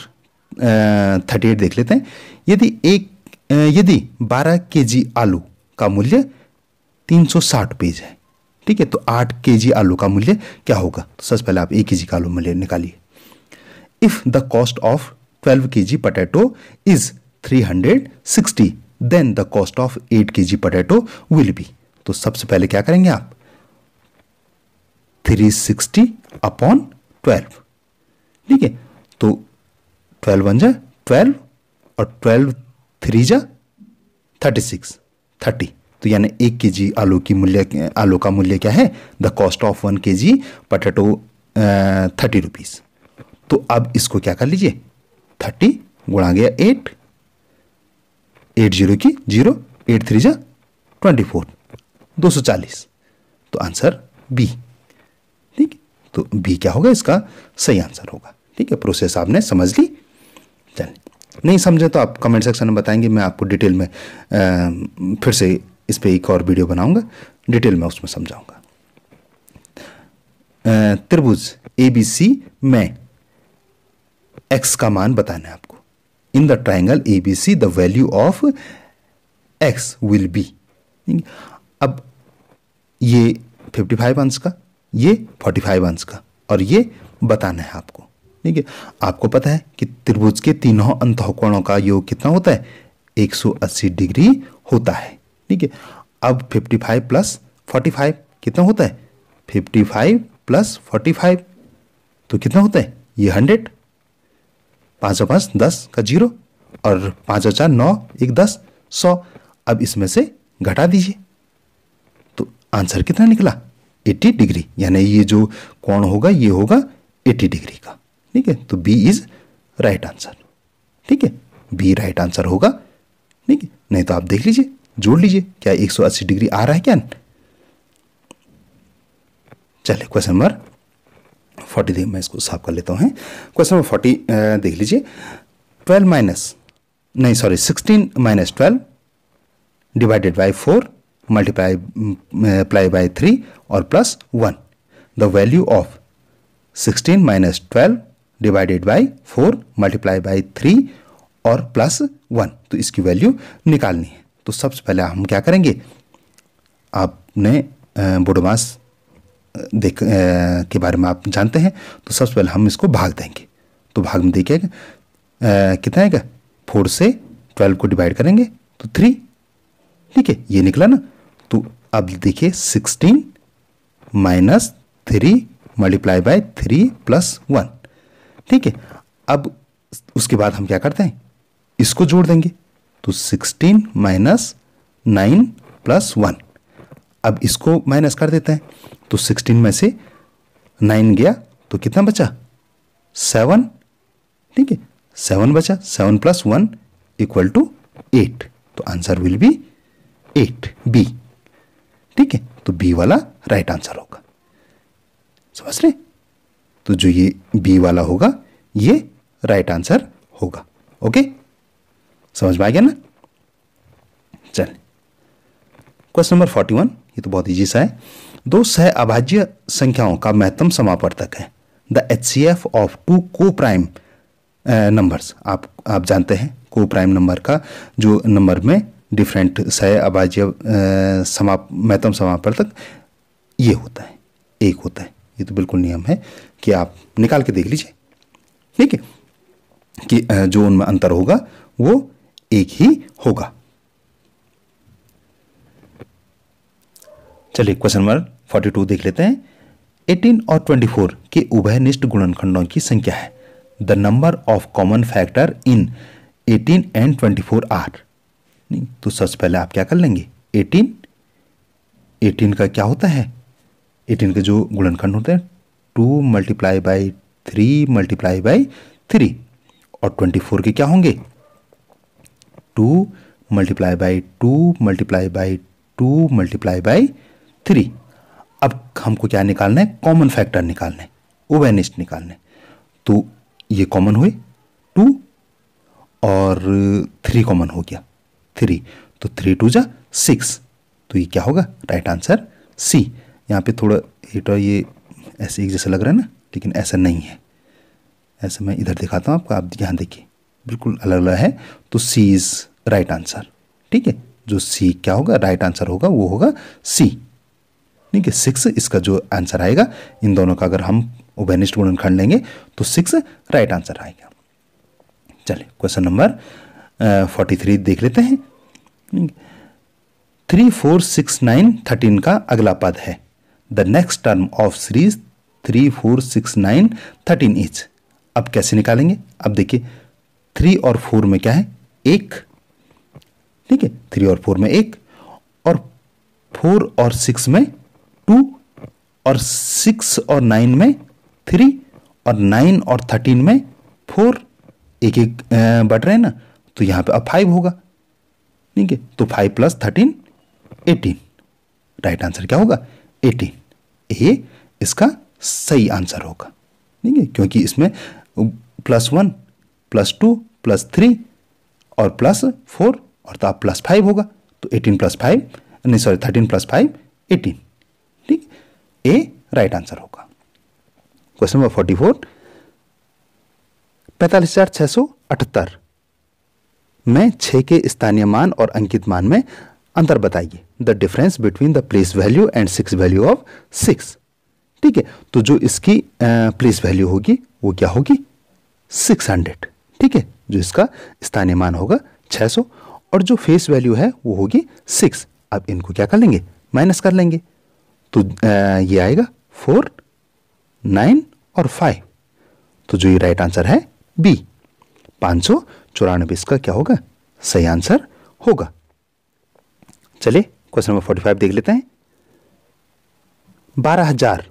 Speaker 2: 38 देख लेते हैं। यदि 12 kg आलू का मूल्य 360 पेज है, ठीक है, तो 8 kg आलू का मूल्य क्या होगा? तो सबसे पहले आप 1 kg का आलू मूल्य निकालिए। If the cost of 12 kg potato is 360, then the cost of 8 kg potato will be. तो सबसे पहले क्या करेंगे आप? 360/12, ठीक है। तो 12 1 जा 12 और 12 3 जा 36, 30। तो यानी 1 kg आलू का मूल्य क्या है? The cost of 1 kg potato 30 rupees. तो अब इसको क्या कर लीजिए? 30 गुणा गया 8, 8 0 की 0, 8 3 जा 24, 240। तो आंसर बी, ठीक। तो बी क्या होगा? इसका सही आंसर होगा, ठीक है। प्रोसेस आपने समझ ली। चलिए, नहीं समझे तो आप कमेंट सेक्शन में बताएंगे, मैं आपको डिटेल में फिर से इस पे एक और वीडियो बनाऊंगा, डिटेल में उसमें समझाऊंगा। त्रिभुज ABC में x का मान बताना है आपको। In the triangle ABC the value of x will be. अब ये 55 अंश का, ये 45 अंश का, और ये बताना है आपको, ठीक है। आपको पता है कि त्रिभुज के तीनों अंतःकोणों का योग कितना होता है? 180 डिग्री होता है, ठीक है। अब 55 + 45 कितना होता है? 55 + 45 तो कितना होता है? ये 100। 5 और 5 10 का 0, और 5 और 4 9, 1 10, 100। अब इसमें से घटा दीजिए, तो आंसर कितना निकला? 80 डिग्री। यानी ये जो कोण होगा ये होगा 80 डिग्री का, ठीक है। तो बी इज राइट आंसर, ठीक है। बी राइट आंसर होगा, ठीक है। नहीं तो आप देख लीजिए, जोड़ लीजिए, क्या 180 डिग्री आ रहा है क्या? चलिए क्वेश्चन नंबर 40 मैं इसको साफ कर लेता हूँ। क्वेश्चन नंबर 40 देख लीजिए। 16 - 12 डिवाइडेड बाई 4 मल्टीप्लाई बाई 3 और +1। The value of 16 - 12 divided by 4 multiply by 3 और +1। तो इसकी वैल्यू निकालनी है। तो सबसे पहले हम क्या करेंगे? आपने बोडोमास के बारे में आप जानते हैं, तो सबसे पहले हम इसको भाग देंगे। तो भाग में देखिए कितना आएगा? 4 से 12 को डिवाइड करेंगे तो 3, ठीक है, ये निकला ना। तो अब देखिए 16 - 3 मल्टीप्लाई बाय 3 + 1, ठीक है। अब उसके बाद हम क्या करते हैं? इसको जोड़ देंगे। तो 16 - 9 + 1। अब इसको माइनस कर देते हैं। तो 16 में से 9 गया तो कितना बचा? 7, ठीक है, 7 बचा। 7 + 1 = 8। तो आंसर विल बी 8, बी, ठीक है। तो बी वाला राइट आंसर होगा। समझ रहे? तो जो ये बी वाला होगा ये राइट आंसर होगा। ओके, समझ में आ गया ना? चल, क्वेश्चन नंबर 41, ये तो बहुत इजी सा है। दो सह अभाज्य संख्याओं का महत्तम समापवर्तक है द HCF ऑफ टू को प्राइम नंबर्स। आप जानते हैं को प्राइम नंबर का जो नंबर में डिफरेंट सह अभाज्य महत्तम समापवर्तक ये होता है, एक होता है। ये तो बिल्कुल नियम है कि आप निकाल के देख लीजिए, ठीक है, कि जो उनमें अंतर होगा वो एक ही होगा। चलिए क्वेश्चन नंबर 42 देख लेते हैं। 18 और 24 के उभयनिष्ठ गुणनखंडों की संख्या है the number of common factor in 18 and 24 are. नहीं तो सबसे पहले आप क्या कर लेंगे, 18 का क्या होता है, 18 के जो गुणनखंड होते हैं 2 मल्टीप्लाई बाई 3 मल्टीप्लाई बाई 3, और 24 के क्या होंगे 2 multiply by 2 multiply by 2 multiply by 3। अब हमको क्या निकालना है, कॉमन फैक्टर निकालना है, उभयनिष्ठ निकालना है। तो ये कॉमन हुए 2 और 3 कॉमन हो गया 3, तो 3 2 जा 6, तो ये क्या होगा राइट आंसर सी। यहाँ पे थोड़ा ये ऐसे एक जैसा लग रहा है ना, लेकिन ऐसा नहीं है। ऐसा मैं इधर दिखाता हूँ आपको, आप यहाँ देखिए बिल्कुल अलग अलग है। तो सी इज राइट आंसर, ठीक है। जो सी क्या होगा राइट आंसर होगा वो होगा सी, ठीक है। 6 इसका जो आंसर आएगा, इन दोनों का अगर हम उभयनिष्ठ गुणनखंड लेंगे तो 6 राइट आंसर आएगा। चलिए क्वेश्चन नंबर 43 देख लेते हैं। 3 4 6 9 13 का अगला पद है the next term of series 3 4 6 9 13 is. अब कैसे निकालेंगे, अब देखिए 3 और 4 में क्या है 1, ठीक है, 3 और 4 में 1, और 4 और 6 में 2, और 6 और 9 में 3, और 9 और 13 में 4, एक एक बढ़ रहे हैं ना, तो यहां पे अब 5 होगा, ठीक है। तो 5 + 13 18, राइट आंसर क्या होगा 18। ए इसका सही आंसर होगा, ठीक है, क्योंकि इसमें +1 +2 +3 और +4 और तो आप +5 होगा, तो 18 + 5 नहीं सॉरी 13 + 5 18, ठीक, ए राइट आंसर होगा। क्वेश्चन नंबर 44 45,678 में 6 के स्थानीय मान और अंकित मान में अंतर बताइए the difference between the place value and 6 value of 6, ठीक है। तो जो इसकी प्लेस वैल्यू होगी वो क्या होगी 600, ठीक है, जो इसका स्थानीय मान होगा 600, और जो फेस वैल्यू है वो होगी 6। अब इनको क्या कर लेंगे माइनस कर लेंगे, तो ये आएगा 4 9 और 5, तो जो ये राइट आंसर है बी 594 इसका क्या होगा सही आंसर होगा। चलिए क्वेश्चन नंबर 45 देख लेते हैं। 12,000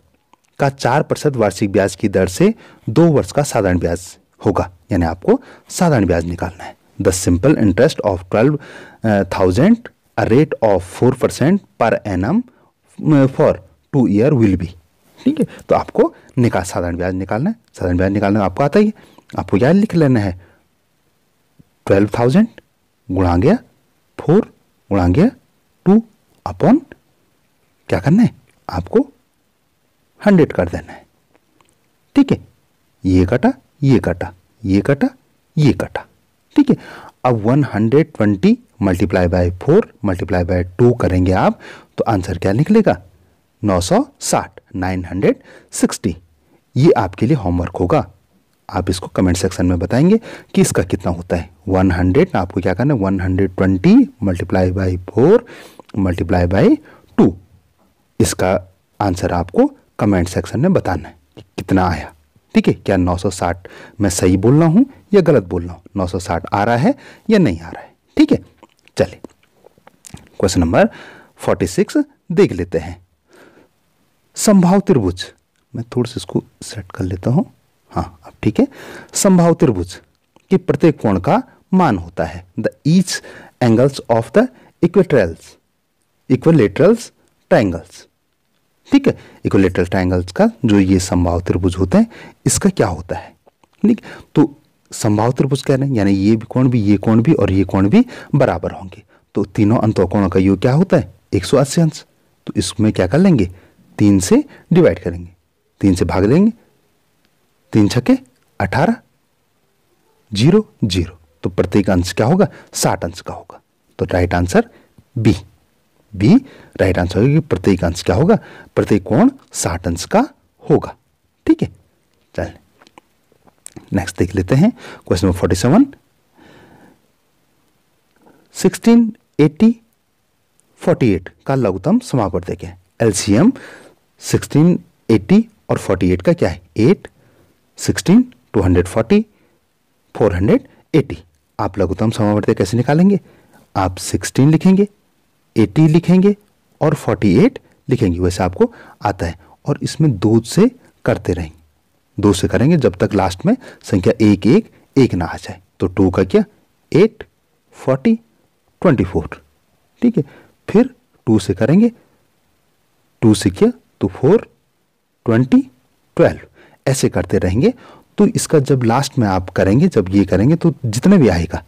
Speaker 2: का 4% वार्षिक ब्याज की दर से 2 वर्ष का साधारण ब्याज होगा, यानी आपको साधारण ब्याज निकालना है। The simple interest of 12,000 a rate of 4% per annum for 2 year will be, ठीक है। तो आपको साधारण ब्याज निकालना है। साधारण ब्याज निकालना आपको आता ही है, आपको क्या लिख लेना है 12,000 गुणा गया 4 गुणा गया 2 अपॉन क्या करना है आपको 100 कर देना है, ठीक है। ये कटा ये कटा ये कटा ये कटा, ठीक है। अब 120 मल्टीप्लाई बाय 4 मल्टीप्लाई बाय 2 करेंगे आप, तो आंसर क्या निकलेगा 960 960। ये आपके लिए होमवर्क होगा, आप इसको कमेंट सेक्शन में बताएंगे कि इसका कितना होता है। 100 आपको क्या करना है 120 मल्टीप्लाई बाई 4 मल्टीप्लाई बाई 2, इसका आंसर आपको कमेंट सेक्शन में बताना है कि कितना आया, ठीक है। क्या 960 मैं सही बोल रहा हूं या गलत बोल रहा हूं, 960 आ रहा है या नहीं आ रहा है, ठीक है। चलिए क्वेश्चन नंबर 46 देख लेते हैं। समबाहु त्रिभुज, मैं थोड़ा सा इसको सेट कर लेता हूं, हाँ अब ठीक है। समबाहु त्रिभुज के प्रत्येक कोण का मान होता है the each angles of the equilaterals triangles. ठीक है, इक्विलेटरल ट्रायंगल्स का जो ये समबाहु त्रिभुज होते हैं इसका क्या होता है। ठीक, तो समबाहु त्रिभुज कह रहे हैं यानी ये कोण भी, ये कोण भी और ये कोण भी बराबर होंगे। तो तीनों अंतःकोणों का योग क्या होता है 180 अंश। तो इसमें क्या कर लेंगे 3 से डिवाइड करेंगे, 3 से भाग देंगे, 3 छक्के 18, 0 0। तो प्रत्येक अंश क्या होगा 60 अंश का होगा। तो right answer B, B right answer होगा। प्रत्येक अंश क्या होगा, प्रत्येक कोण 60 अंश का होगा। ठीक है, चल नेक्स्ट देख लेते हैं क्वेश्चन नंबर 47। 1680 48 का लघुत्तम समापवर्त देखें। एलसीएम 1680 और 48 का क्या है 8, 16, 240, 480। आप लघुत्तम समापवर्त कैसे निकालेंगे, आप 16 लिखेंगे, 80 लिखेंगे और 48 लिखेंगे, वैसे आपको आता है। और इसमें 2 से करते रहेंगे, 2 से करेंगे जब तक लास्ट में संख्या 1 1 1 ना आ जाए। तो 2 का क्या 8, 40, 24। ठीक है, फिर 2 से करेंगे, 2 से किया तो 4, 20, 12, ऐसे करते रहेंगे। तो इसका जब लास्ट में आप करेंगे, जब ये करेंगे तो जितने भी आएगा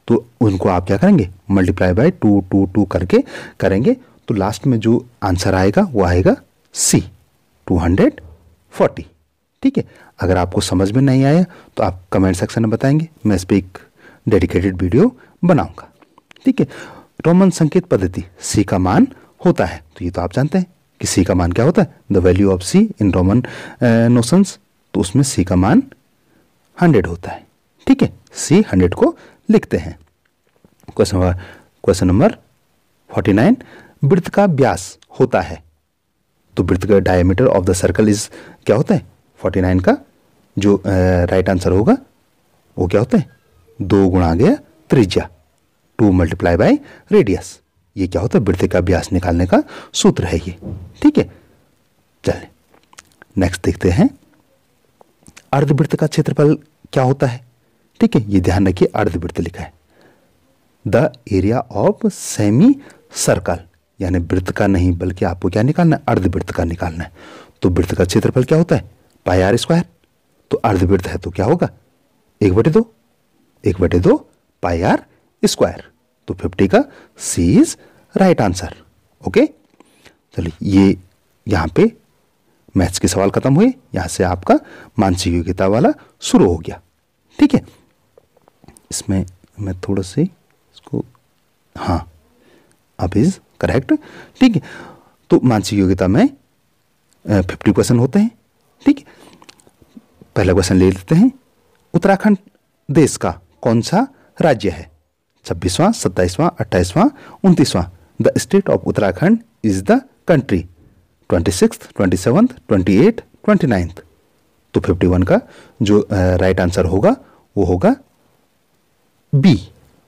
Speaker 2: तो उनको आप क्या करेंगे मल्टीप्लाई बाय 2 2 2 करके करेंगे। तो लास्ट में जो आंसर आएगा वो आएगा सी 240। ठीक है, अगर आपको समझ में नहीं आया तो आप कमेंट सेक्शन में बताएंगे, मैं इस पर एक डेडिकेटेड वीडियो बनाऊंगा। ठीक है, रोमन संकेत पद्धति सी का मान होता है। तो ये तो आप जानते हैं कि सी का मान क्या होता है, the value of C in Roman notions. तो उसमें सी का मान 100 होता है। ठीक है, सी 100 को लिखते हैं। क्वेश्चन नंबर 49 वृत्त का व्यास होता है। तो वृत्त का diameter of the circle is क्या होता है 49 का जो राइट आंसर होगा वो क्या होता है 2 गुणा गया त्रिज्या, 2 मल्टीप्लाई बाय रेडियस। ये क्या होता है वृत्त का व्यास निकालने का सूत्र है ये। ठीक है, चलिए नेक्स्ट देखते हैं अर्धवृत्त का क्षेत्रफल क्या होता है। ठीक है, ये ध्यान रखिए अर्धवृत्त लिखा है, the area of semi circle, यानी वृत्त का नहीं बल्कि आपको क्या निकालना है अर्धवृत्त का निकालना है। तो वृत्त का क्षेत्रफल क्या होता है पाई आर स्क्वायर। तो अर्धवृत्त है तो क्या होगा 1/2 पाई आर स्क्वायर। तो 50 का सी इज राइट आंसर। ओके, चलिए ये यहां पे मैथ्स के सवाल खत्म हुए, यहां से आपका मानसिक योग्यता वाला शुरू हो गया। ठीक है, इसमें मैं थोड़ा से इसको, हाँ अब इज करेक्ट। ठीक है, तो मानसिक योग्यता में 50 क्वेश्चन होते हैं। ठीक है, पहला क्वेश्चन ले लेते हैं, उत्तराखंड देश का कौन सा राज्य है। 26वां, 27वां, 28वां, 29वां। The state of Uttarakhand is the country 26th, 27th, 28th, 29th। तो 51 का जो राइट आंसर होगा वो होगा बी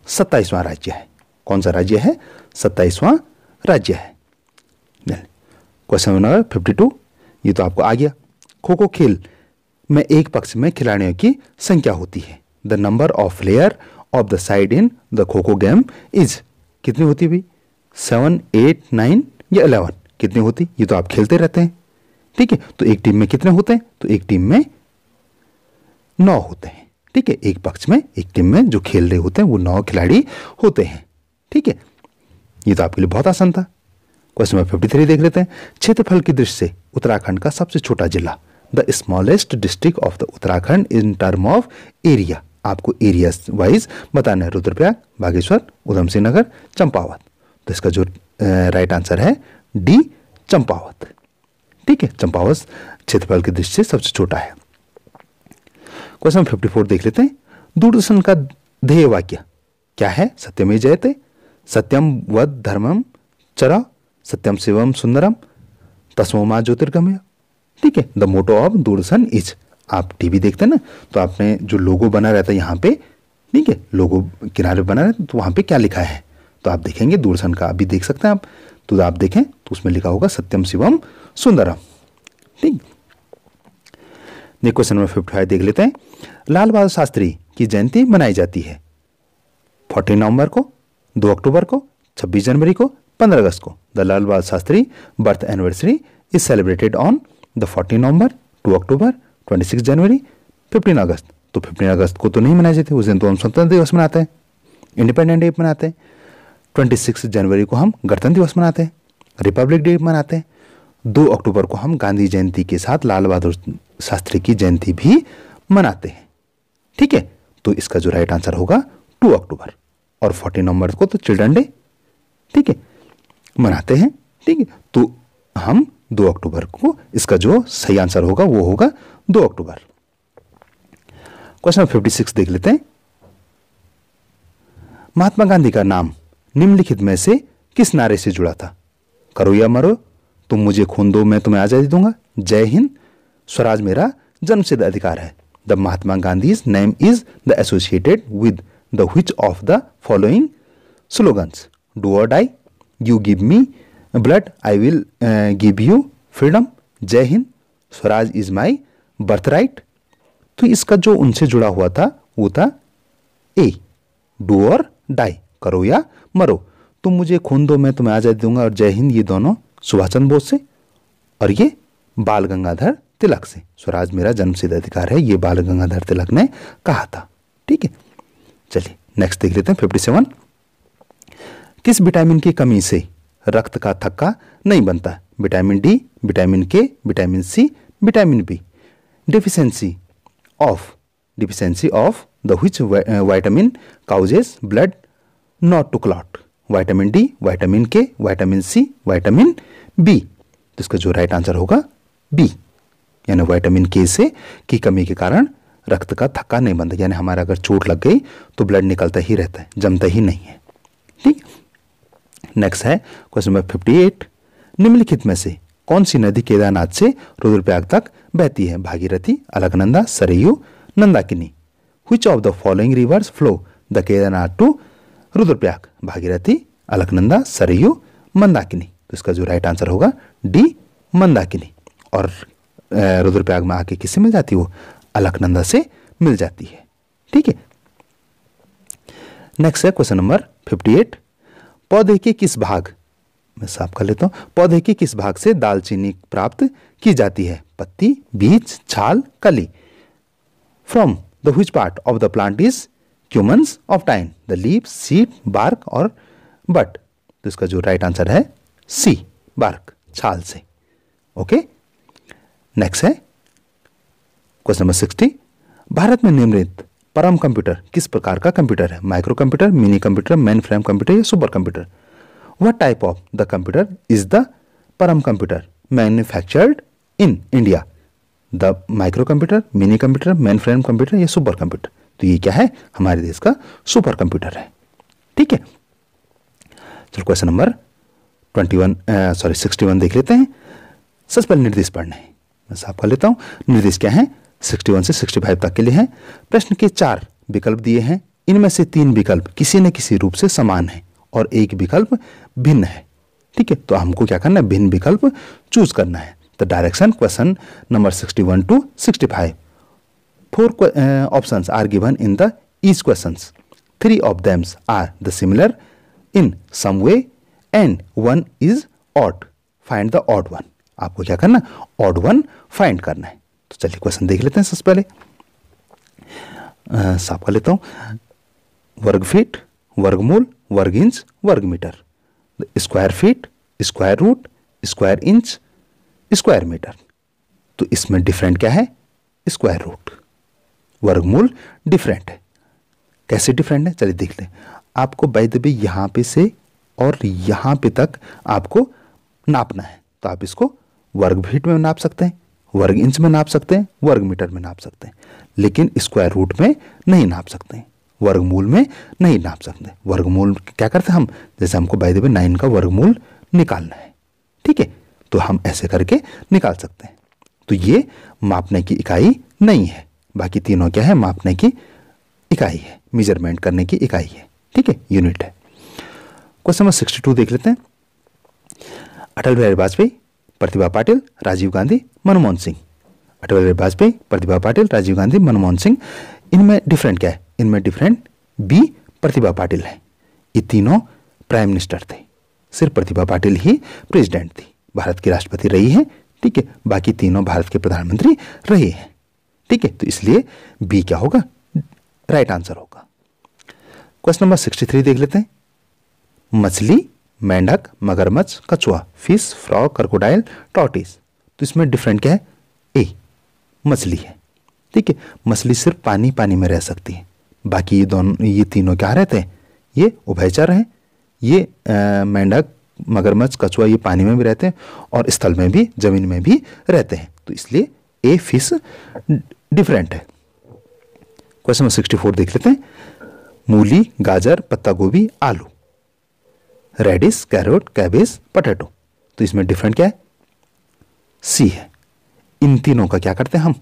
Speaker 2: 27वां राज्य है। कौन सा राज्य है 27वां राज्य है। क्वेश्चन नंबर 52, ये तो आपको आ गया। खो खो खेल में एक पक्ष में खिलाड़ियों की संख्या होती है। The number of player of the side in the kho kho game is, कितनी होती है भाई 7, 8, 9 या 11 कितनी होती, ये तो आप खेलते रहते हैं। ठीक है, तो एक टीम में कितने होते हैं, तो एक टीम में 9 होते हैं। ठीक है, एक पक्ष में एक टीम में जो खेल रहे होते हैं वो 9 खिलाड़ी होते हैं। ठीक है, ये तो आपके लिए बहुत आसान था। क्वेश्चन नंबर 53 देख लेते हैं, क्षेत्रफल की दृष्टि से उत्तराखंड का सबसे छोटा जिला, the smallest district of the Uttarakhand in term of area. आपको एरिया वाइज बताना है, रुद्रप्रयाग, बागेश्वर, उधम सिंह नगर, चंपावत। तो इसका जो राइट आंसर है डी चंपावत। ठीक है, चंपावत क्षेत्रफल की दृष्टि से सबसे छोटा है। क्वेश्चन 54 देख लेते हैं, दूरदर्शन का ध्येय वाक्य क्या है। सत्यमेव जयते, सत्यम वद धर्मम चरा, सत्यम शिवम सुंदरम, तस्मो मा ज्योतिर्गमय। ठीक है, the motto of Doordarshan is, आप टीवी देखते हैं ना तो आपने जो लोगो बना रहता है यहाँ पे, ठीक है लोगो किनारे बना रहता है, तो वहाँ पे क्या लिखा है तो आप देखेंगे दूरदर्शन का अभी देख सकते हैं आप, तो आप देखें तो उसमें लिखा होगा सत्यम शिवम सुंदरम। ठीक, क्वेश्चन नंबर 55 देख लेते हैं, लाल बहादुर शास्त्री की जयंती मनाई जाती है 14 नवंबर को, 2 अक्टूबर को, 26 जनवरी को, 15 अगस्त को the Lal Bahadur Shastri birth anniversary is celebrated on the 14 नवंबर, 2 अक्टूबर, 26 जनवरी, 15 अगस्त। तो 15 अगस्त को तो नहीं मनाए जाते, उस दिन तो हम स्वतंत्रता दिवस मनाते हैं, इंडिपेंडेंट डे मनाते हैं। 26 जनवरी को हम गणतंत्र दिवस मनाते हैं, रिपब्लिक डे मनाते हैं। 2 अक्टूबर को हम गांधी जयंती के साथ लाल बहादुर शास्त्री की जयंती भी मनाते हैं। ठीक है, तो इसका जो राइट आंसर होगा 2 अक्टूबर। और 14 नवंबर को तो चिल्ड्रन डे, ठीक है, मनाते हैं। ठीक है, तो हम 2 अक्टूबर को, इसका जो सही आंसर होगा वो होगा 2 अक्टूबर। क्वेश्चन 56 देख लेते हैं। महात्मा गांधी का नाम निम्नलिखित में से किस नारे से जुड़ा था? करो या मरो, तुम मुझे खून दो मैं तुम्हें आजादी दूंगा, जय हिंद, स्वराज मेरा जन्मसिद्ध अधिकार है। The Mahatma Gandhi's name is the associated with the which of the following slogans? Do और die, you give me blood, I will give you freedom, Jai Hind, Swaraj is my birthright. तो इसका जो उनसे जुड़ा हुआ था वो था ए, डू और डाई, करो या मरो, तुम मुझे खून दो मैं तुम्हें आजादी दूंगा, और जय हिंद, ये दोनों सुभाष चंद्र बोस से, और ये बाल गंगाधर तिलक से। स्वराज मेरा जन्मसिद्ध अधिकार है, ये बाल गंगाधर तिलक ने कहा था। ठीक है, चलिए नेक्स्ट देख लेते हैं 57। किस विटामिन की कमी से रक्त का थक्का नहीं बनता? Vitamin D, vitamin K, vitamin C, vitamin B. Deficiency of the which vitamin causes blood not to clot? Vitamin D, vitamin K, vitamin C, vitamin B. तो इसका जो राइट आंसर होगा बी, यानी विटामिन के से की कमी के कारण रक्त का थक्का नहीं बनता, यानी हमारा अगर चोट लग गई तो ब्लड निकलता ही रहता है, जमता ही नहीं है। ठीक, नेक्स्ट है क्वेश्चन नंबर 58। निम्नलिखित में से कौन सी नदी केदारनाथ से रुद्रप्रयाग तक बहती है? Bhagirathi, Alaknanda, Saryu, Nandakini. Which of the following rivers flow the Kedarnath to Rudraprayag? Bhagirathi, Alaknanda, Saryu, Mandakini. तो इसका जो राइट आंसर होगा डी, मंदाकिनी। और रुद्रप्रयाग में आके किससे मिल जाती है? वो अलकनंदा से मिल जाती है। ठीक है, नेक्स्ट है क्वेश्चन नंबर 58। पौधे के किस भाग, मैं साफ कर लेता हूं, पौधे के किस भाग से दालचीनी प्राप्त की जाती है? पत्ती, बीज, छाल, कली। From the which part of the plant is cumins of time? The leaf, seed, bark और बट। तो इसका जो राइट आंसर है सी, बार्क, छाल से। ओके, नेक्स्ट है क्वेश्चन नंबर 60। भारत में निर्मित परम कंप्यूटर किस प्रकार का कंप्यूटर है? Micro computer, mini computer, mainframe computer या super computer? What type of the computer is the Param computer manufactured in India? The micro computer, mini computer, mainframe computer या super computer? तो ये क्या है? हमारे देश का सुपर कंप्यूटर है। ठीक है, चलो क्वेश्चन नंबर 61 देख लेते हैं। सबसे पहले निर्देश पढ़ने हैं, मैं साफ कर लेता हूं। निर्देश क्या है? 61 से 65 तक के लिए हैं। प्रश्न के 4 विकल्प दिए हैं, इनमें से 3 विकल्प किसी न किसी रूप से समान है और 1 विकल्प भिन्न है। ठीक है, तो हमको क्या करना है? भिन्न विकल्प चूज करना है। The direction question number 61 to 65। 4 options are given in the each questions. 3 of them are the similar in some way and 1 is odd. Find the odd one. आपको क्या करना? odd one find करना है। तो चलिए question देख लेते हैं। सबसे पहले साफ कर लेता हूं। वर्ग फीट, वर्गमूल, वर्ग इंच, वर्ग मीटर। Square feet, square root, square inch, square metre. तो इसमें डिफरेंट क्या है? Square root. वर्गमूल डिफरेंट है। कैसे डिफरेंट है? चलिए देख लें। आपको बाय द वे यहां पे से और यहां पे तक आपको नापना है, तो आप इसको वर्ग फीट में नाप सकते हैं, वर्ग इंच में नाप सकते हैं, वर्ग मीटर में नाप सकते हैं, लेकिन स्क्वायर रूट में नहीं नाप सकते हैं, वर्गमूल में नहीं नाप सकते। वर्गमूल क्या करते हैं हम? जैसे हमको बाय द वे 9 का वर्गमूल निकालना है, ठीक है, तो हम ऐसे करके निकाल सकते हैं। तो ये मापने की इकाई नहीं है। बाकी तीनों क्या है? मापने की इकाई है, मेजरमेंट करने की इकाई है, ठीक है, यूनिट है। क्वेश्चन नंबर 62 देख लेते हैं। अटल बिहारी वाजपेयी, प्रतिभा पाटिल, राजीव गांधी, मनमोहन सिंह। अटल बिहारी वाजपेयी, प्रतिभा पाटिल, राजीव गांधी, मनमोहन सिंह। इनमें डिफरेंट क्या है? इनमें डिफरेंट बी प्रतिभा पाटिल है। ये तीनों प्राइम मिनिस्टर थे, सिर्फ प्रतिभा पाटिल ही प्रेसिडेंट थी, भारत की राष्ट्रपति रही है। ठीक है, बाकी तीनों भारत के प्रधानमंत्री रहे हैं। ठीक है, तो इसलिए बी क्या होगा, राइट आंसर होगा। क्वेश्चन नंबर 63 देख लेते हैं। मछली, मेंढक, मगरमच्छ, कछुआ, फिश, फ्रॉग, क्रोकोडाइल, टॉर्टिस। तो इसमें डिफरेंट क्या है, ए मछली है। ठीक है, मछली सिर्फ पानी में रह सकती है, बाकी ये तीनों क्या रहते हैं, ये उभयचर हैं। ये मेंढक, मगरमच्छ, कछुआ ये पानी में भी रहते हैं और स्थल में भी, जमीन में भी रहते हैं। तो इसलिए ए फिश डिफरेंट है। क्वेश्चन नंबर 64 देख लेते हैं। मूली, गाजर, पत्ता गोभी, आलू, रेडिश, कैरोट, कैबेज, पोटैटो। तो इसमें डिफरेंट क्या है, सी है। इन तीनों का क्या करते हैं हम,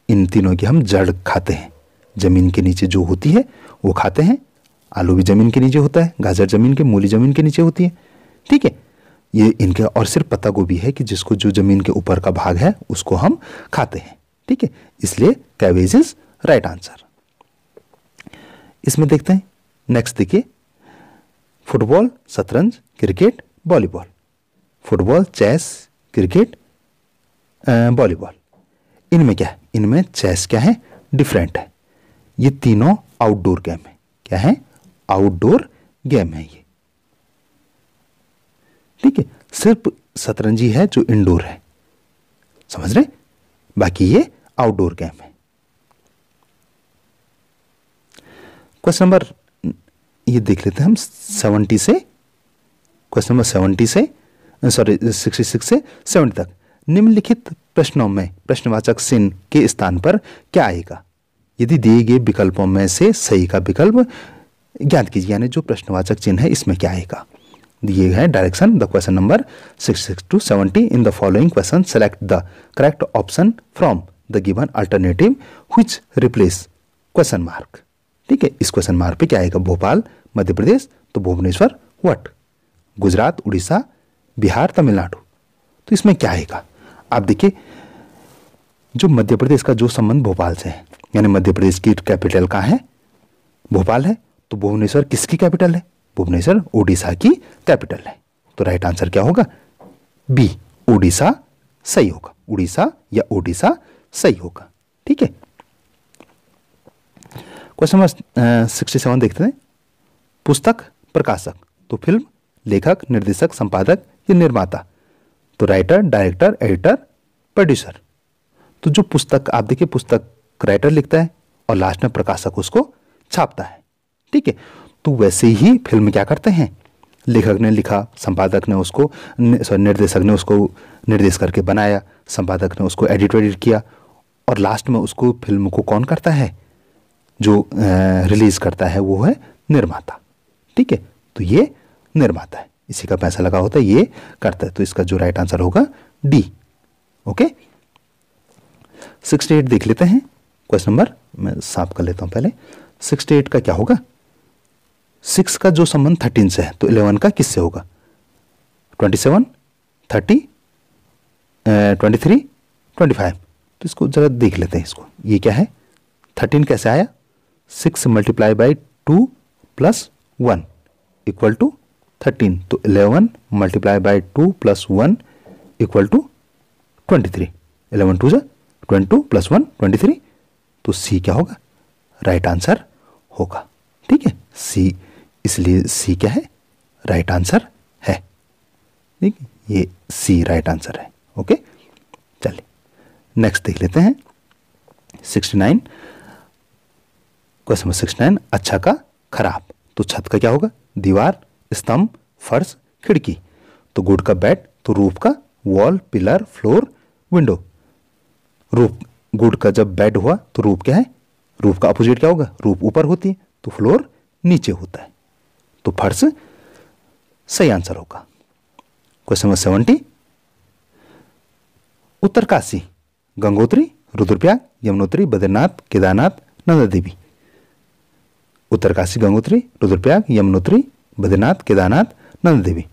Speaker 2: इन तीनों की हम जड़ खाते हैं, जमीन के नीचे जो होती है वो खाते हैं। आलू भी जमीन के नीचे होता है, गाजर जमीन के, मूली जमीन के नीचे होती है। ठीक है, ये इनके, और सिर्फ पत्ता गोभी है कि जिसको जो जमीन के ऊपर का भाग है उसको हम खाते हैं। ठीक है, इसलिए कैबेज इज राइट आंसर। इसमें देखते हैं नेक्स्ट, देखिए फुटबॉल, शतरंज, cricket, volleyball. Football, chess, cricket, volleyball. इनमें क्या है, इनमें चेस क्या है, डिफरेंट है। ये तीनों आउटडोर गेम है। क्या है, आउटडोर गेम है ये। ठीक है, सिर्फ शतरंजी है जो इंडोर है, समझ रहे, बाकी ये आउटडोर गेम है। क्वेश्चन नंबर ये देख लेते हैं हम 70 से, क्वेश्चन नंबर 70 से 66 से 70 तक। निम्नलिखित प्रश्नों में प्रश्नवाचक चिन्ह के स्थान पर क्या आएगा, यदि दिए गए विकल्पों में से सही का विकल्प ज्ञात कीजिए। यानी जो प्रश्नवाचक चिन्ह है इसमें क्या आएगा, दिए हैं direction. The question number 66 to 70 in the following question select the correct option from the given alternative which replace question mark. ठीक है, इस क्वेश्चन मार्क पे क्या आएगा, भोपाल, मध्य प्रदेश, तो भुवनेश्वर, व्हाट, गुजरात, उड़ीसा, बिहार, तमिलनाडु। तो इसमें क्या आएगा, आप देखिए, जो मध्य प्रदेश का जो संबंध भोपाल से है, यानी मध्य प्रदेश की कैपिटल कहाँ है, भोपाल है, तो भुवनेश्वर किसकी कैपिटल है, भुवनेश्वर उड़ीसा की कैपिटल है। तो राइट आंसर क्या होगा, बी, उड़ीसा सही होगा, उड़ीसा या ओडिशा सही होगा। ठीक है, क्वेश्चन नंबर 67 देखते हैं। पुस्तक, प्रकाशक, तो फिल्म, लेखक, निर्देशक, संपादक या निर्माता। तो राइटर, डायरेक्टर, एडिटर, प्रोड्यूसर। तो जो पुस्तक, आप देखिए, पुस्तक राइटर लिखता है और लास्ट में प्रकाशक उसको छापता है। ठीक है, तो वैसे ही फिल्म क्या करते हैं, लेखक ने लिखा, संपादक ने उसको, निर्देशक ने उसको निर्देश करके बनाया, संपादक ने उसको एडिट किया, और लास्ट में उसको फिल्म को कौन करता है, जो रिलीज करता है वो है निर्माता। ठीक है, तो ये निर्माता है, इसी का पैसा लगा होता है, ये करता है। तो इसका जो राइट आंसर होगा डी। ओके, 68 देख लेते हैं। क्वेश्चन नंबर, मैं साफ कर लेता हूं पहले। 68 का क्या होगा, 6 का जो संबंध 13 से है, तो 11 का किससे होगा, 27, 30, 23, 25। तो इसको जरा देख लेते हैं। इसको, ये क्या है, 13 कैसे आया, 6 multiply by 2 plus 1 equal to 13। तो 11 multiply by 2 plus 1 equal to 23। 11 2 22 plus 1 23। तो सी क्या होगा, राइट आंसर होगा। ठीक है, सी, इसलिए सी क्या है, राइट आंसर है। ठीक है, ये सी राइट आंसर है। ओके, चलिए नेक्स्ट देख लेते हैं 69। क्वेश्चन नंबर 69, अच्छा का खराब। तो छत का क्या होगा, दीवार, स्तंभ, फर्श, खिड़की। तो गुड का बैड, तो रूफ का wall, pillar, floor, window. Roof, good का जब बैड हुआ तो रूफ क्या है, रूफ का अपोजिट क्या होगा, रूफ ऊपर होती है, तो फ्लोर नीचे होता है। तो फर्श सही आंसर होगा। Question number 70, Uttarkashi, Gangotri, Rudraprayag, Yamunotri, Badrinath, Kedarnath, Nanda Devi. उत्तरकाशी, गंगोत्री, रुद्रप्रयाग, यमुनोत्री, बद्रीनाथ, केदारनाथ, नंदा देवी।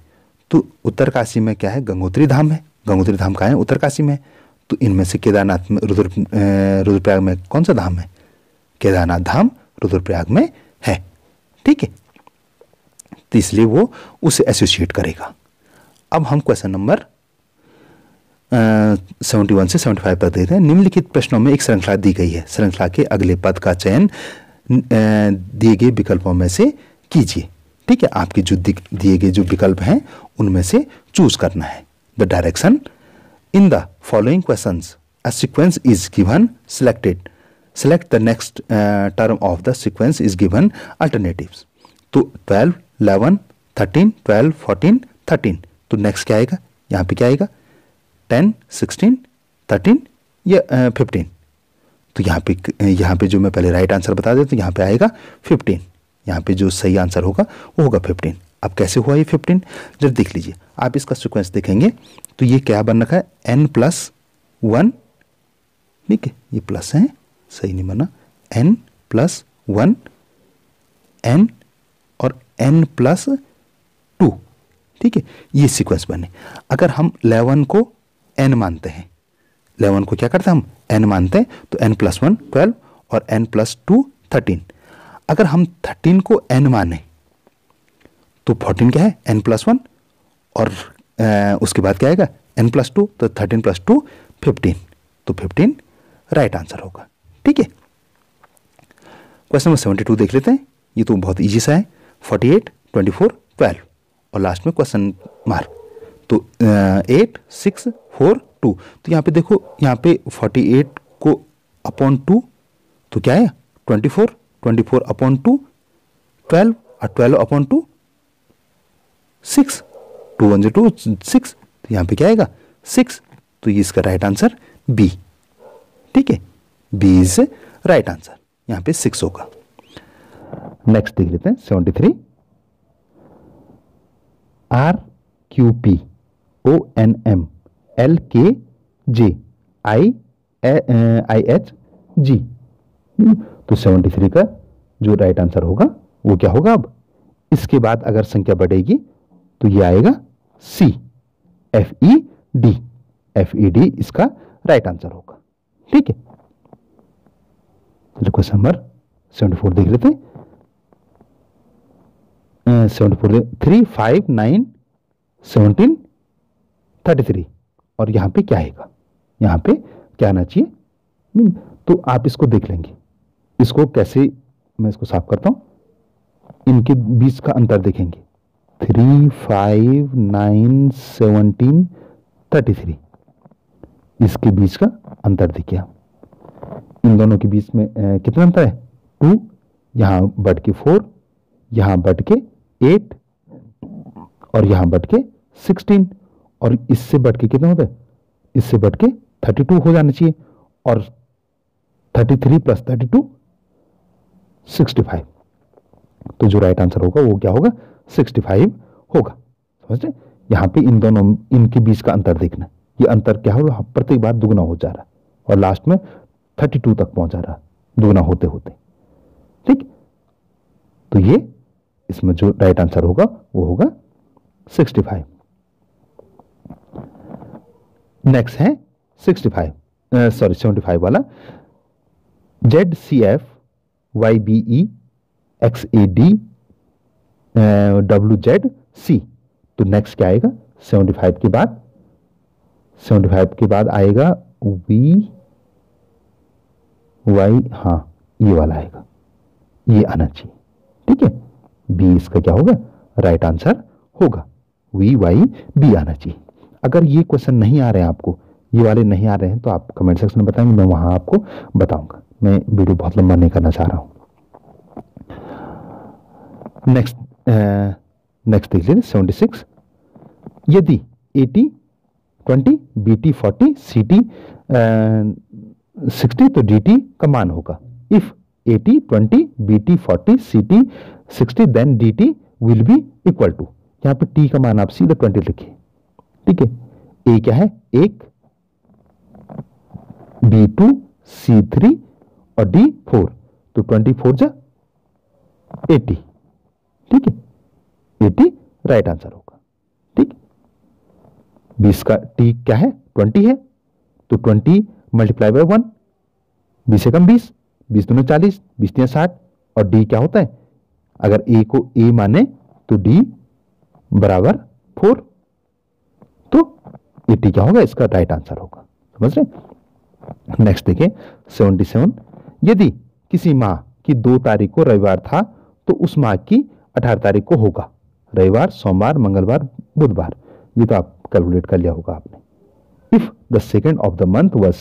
Speaker 2: तो उत्तरकाशी में क्या है, गंगोत्री धाम है। गंगोत्री धाम कहाँ है, उत्तरकाशी में। तो इनमें से केदारनाथ में, रुद्रप्रयाग में कौन सा धाम है, केदारनाथ धाम रुद्रप्रयाग में है। ठीक है, तो इसलिए वो उसे एसोसिएट करेगा। अब हम क्वेश्चन नंबर 71 से 75 तक देखते हैं। निम्नलिखित प्रश्नों में एक श्रृंखला दी गई है। श्रृंखला के अगले पद का चयन दिए गए विकल्पों में से कीजिए। ठीक है, आपके जो दिए गए जो विकल्प हैं उनमें से चूज करना है। The direction in the following questions a sequence is given, selected, select the next term of the sequence is given alternatives. तो 12, 11, 13, 12, 14, 13, तो नेक्स्ट क्या आएगा? यहाँ पे क्या आएगा? 10, 16, 13 या 15। तो यहाँ पे जो मैं पहले राइट आंसर बता देता हूँ, यहाँ पे आएगा 15। यहाँ पे जो सही आंसर होगा वो होगा 15। अब कैसे हुआ ये 15? जब देख लीजिए, आप इसका सीक्वेंस देखेंगे तो ये क्या बन रखा है? n+1, ठीक है, ये प्लस है, सही नहीं बना, n+1, n और n+2, ठीक है, ये सीक्वेंस बने। अगर हम 11 को n मानते हैं, 11 को क्या करते हैं हम? n मानते हैं, तो n+1 12 और n+2 13। अगर हम 13 को n माने तो 14 क्या है? n+1 और उसके बाद क्या आएगा? n+2, तो 13+2 15, तो 15 राइट आंसर होगा। ठीक है, क्वेश्चन नंबर 72 देख लेते हैं। ये तो बहुत इजी सा है, 48, 24, 12 और लास्ट में क्वेश्चन मार्क। तो 8, 6, 4, 2। तो यहाँ पे देखो, यहाँ पे 48 को अपॉन 2 तो क्या है? 24, 24 अपॉन 2 12 और 12 अपॉन 2 6, 2 1 2 6, तो यहाँ पे क्या आएगा? 6। तो ये इसका राइट आंसर बी। ठीक है, बी इज राइट आंसर, यहाँ पे 6 होगा।
Speaker 1: नेक्स्ट देख लेते हैं 73। RQP ONM LKJ IHG। तो 73 का जो राइट आंसर होगा वो क्या होगा? अब इसके बाद अगर संख्या बढ़ेगी तो ये आएगा C, FED। FED इसका राइट आंसर होगा। ठीक है, क्वेश्चन नंबर 74 देख लेते हैं। 74 3, 5, 9, 17, 33 और यहाँ पे क्या आएगा? यहाँ पे क्या आना चाहिए? नहीं, तो आप इसको देख लेंगे। इसको कैसे, मैं इसको साफ करता हूं, इनके बीच का अंतर देखेंगे। 3, 5, 9, 17, 33, इसके बीच का अंतर देखिए। इन दोनों के बीच में कितना अंतर है? 2, यहां बढ़ के 4, यहां बढ़ के 8 और यहां बढ़ के 16 और इससे बढ़ के कितना होता है? इससे बढ़ के 32 हो जाना चाहिए और 33 + 32 65। तो जो राइट आंसर होगा वो क्या होगा? 65 होगा। समझ रहे? यहां पे इन दोनों, इनके बीच का अंतर देखना। ये अंतर क्या होगा? प्रत्येक बार दुगना हो जा रहा है और लास्ट में 32 तक पहुंच जा रहा है दुगना होते होते। ठीक, तो ये इसमें जो राइट आंसर होगा वो होगा 65। नेक्स्ट है 75 वाला। ZCF YBE XAD WZC। तो नेक्स्ट क्या आएगा? 75 के बाद आएगा VY, हाँ ये वाला आएगा, ये आना चाहिए। ठीक है, बी इसका क्या होगा? राइट आंसर होगा, VYB आना चाहिए। अगर ये क्वेश्चन नहीं आ रहे हैं आपको, ये वाले नहीं आ रहे हैं, तो आप कमेंट सेक्शन में बताएंगे, मैं वहां आपको बताऊंगा। मैं वीडियो बहुत लंबा नहीं करना चाह रहा हूं। नेक्स्ट देख लीजिए 76। यदि AT 20, BT 40, CT 60 तो DT का मान होगा। If AT 20, BT 40, CT 60 then DT will be equal to, यहाँ पे T का मान आप सीधा 20 लिखिए। ठीक है, A क्या है? 1, B2, C3 और D4, तो 24 जा 80। ठीक है, 80 राइट आंसर होगा। ठीक, 20 का T क्या है? 20 है, तो 20 मल्टीप्लाई बाय 1, 20 से कम 20, 20 दूनी 40, 20 तिया 60 और D क्या होता है? अगर A को A माने तो D बराबर 4। 80 क्या होगा, इसका राइट आंसर होगा। समझ रहे। नेक्स्ट देखिए 77, यदि किसी माह की 2 तारीख को रविवार था तो उस माह की 18 तारीख को होगा। रविवार, सोमवार, मंगलवार, बुधवार, ये तो आप कैलकुलेट कर लिया होगा आपने। If the second of the month was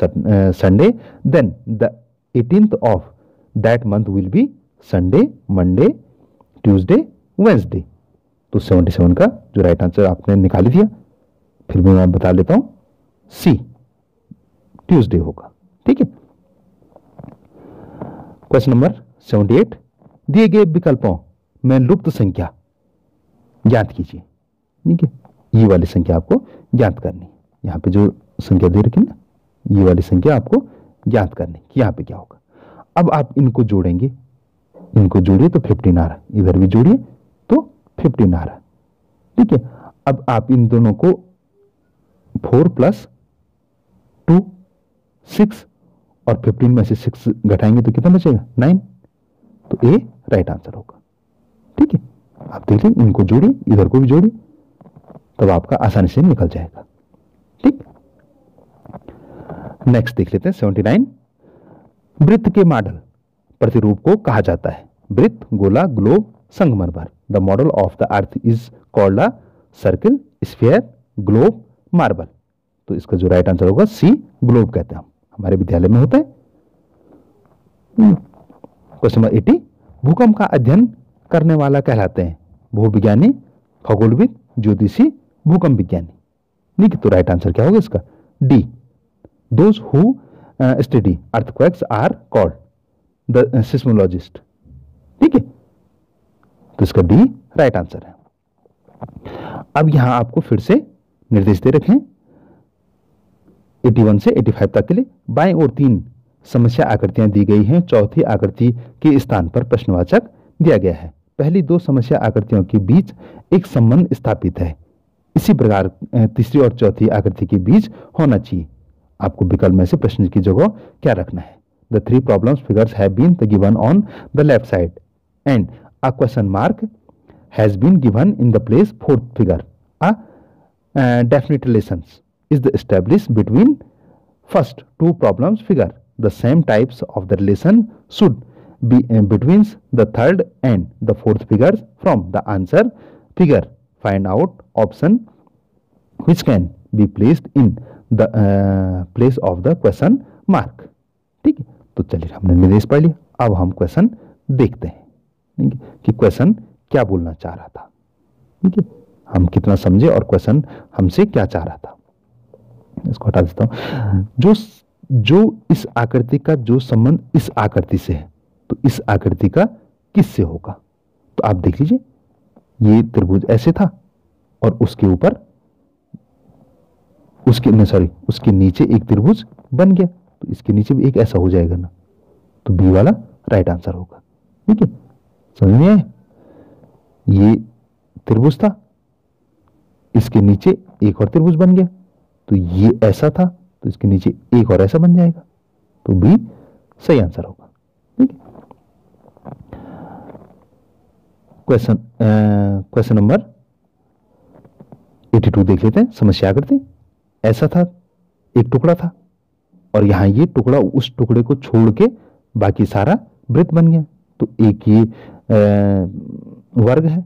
Speaker 1: Sunday then the 18th of that month will be Sunday, Monday, Tuesday, Wednesday. तो 77 का जो राइट आंसर आपने निकाल दिया। फिर भी मैं बता लेता हूं, सी ट्यूसडे होगा। ठीक है। क्वेश्चन नंबर 78, दिए गए विकल्पों में लुप्त संख्या ज्ञात कीजिए। ठीक है, ये वाली संख्या आपको ज्ञात करनी। यहां पे जो संख्या दे रखी ना, ये वाली संख्या आपको ज्ञात करनी कि यहां पे क्या होगा। अब आप इनको जोड़ेंगे, इनको जोड़िए तो 15 आ रहा है, इधर भी जोड़िए तो 15 आ रहा है। ठीक है, अब आप इन दोनों को 4 + 2 6 और 15 में से 6 घटाएंगे तो कितना बचेगा, 9। तो ए राइट आंसर होगा। ठीक है, आप देखिए इनको जोड़िए, इधर को भी जोड़िए, तब आपका आसानी से निकल जाएगा। ठीक। नेक्स्ट देख लेते हैं 79, वृत्त के मॉडल प्रतिरूप को कहा जाता है। वृत्त, गोला, ग्लोब, संगमरमर। The model of the earth is called a circle, sphere, globe, marble. तो इसका जो राइट आंसर होगा सी ग्लोब कहते हैं हम, हमारे विद्यालय में होता है। क्वेश्चन नंबर 80, भूकंप का अध्ययन करने वाला कहलाते हैं भूविज्ञानी, खगोलविद, ज्योतिषी, भूकंप विज्ञानी। ठीक है, तो राइट आंसर क्या होगा इसका, D. Those who study earthquakes are called the seismologist. ठीक है, तो इसका डी राइट आंसर है। अब यहां आपको फिर से निर्देश दे रखे हैं 81 से 85 तक के लिए। बाएं ओर 3 समस्या आकृतियां दी गई हैं, चौथी आकृति के स्थान पर प्रश्नवाचक दिया गया है। पहली 2 समस्या आकृतियों के बीच एक संबंध स्थापित है, इसी प्रकार तीसरी और चौथी आकृति के बीच होना चाहिए। आपको विकल्प में से प्रश्न की जगह क्या रखना है। The 3 problems figures have been given on the left side and a question mark has been given in the place 4th figure. A definite relations is established between first 2 problems figure. The same types of the relation should be between the 3rd and the 4th figures from the answer figure. Find out option which can be placed in the place of the question mark. ठीक है, तो चलिए हमने निर्देश पढ़ लिया। अब हम क्वेश्चन देखते हैं, ठीक है, कि क्वेश्चन क्या बोलना चाह रहा था। ठीक है, हम कितना समझे और क्वेश्चन हमसे क्या चाह रहा था। इसको हटा देता हूं। जो इस आकृति का जो संबंध इस आकृति से है, तो इस आकृति का किससे होगा। तो आप देख लीजिए, ये त्रिभुज ऐसे था और उसके ऊपर उसके नीचे एक त्रिभुज बन गया, तो इसके नीचे भी एक ऐसा हो जाएगा ना, तो बी वाला राइट आंसर होगा। ठीक है, समझ में आया। ये त्रिभुज था, इसके नीचे एक और त्रिभुज बन गया, तो ये ऐसा था, तो इसके नीचे एक और ऐसा बन जाएगा, तो बी सही आंसर होगा। ठीक है, क्वेश्चन नंबर 82 देख लेते हैं। समस्या आकृति ऐसा था, एक टुकड़ा था और यहां ये टुकड़ा उस टुकड़े को छोड़ के बाकी सारा वृत्त बन गया, तो एक ये वर्ग है,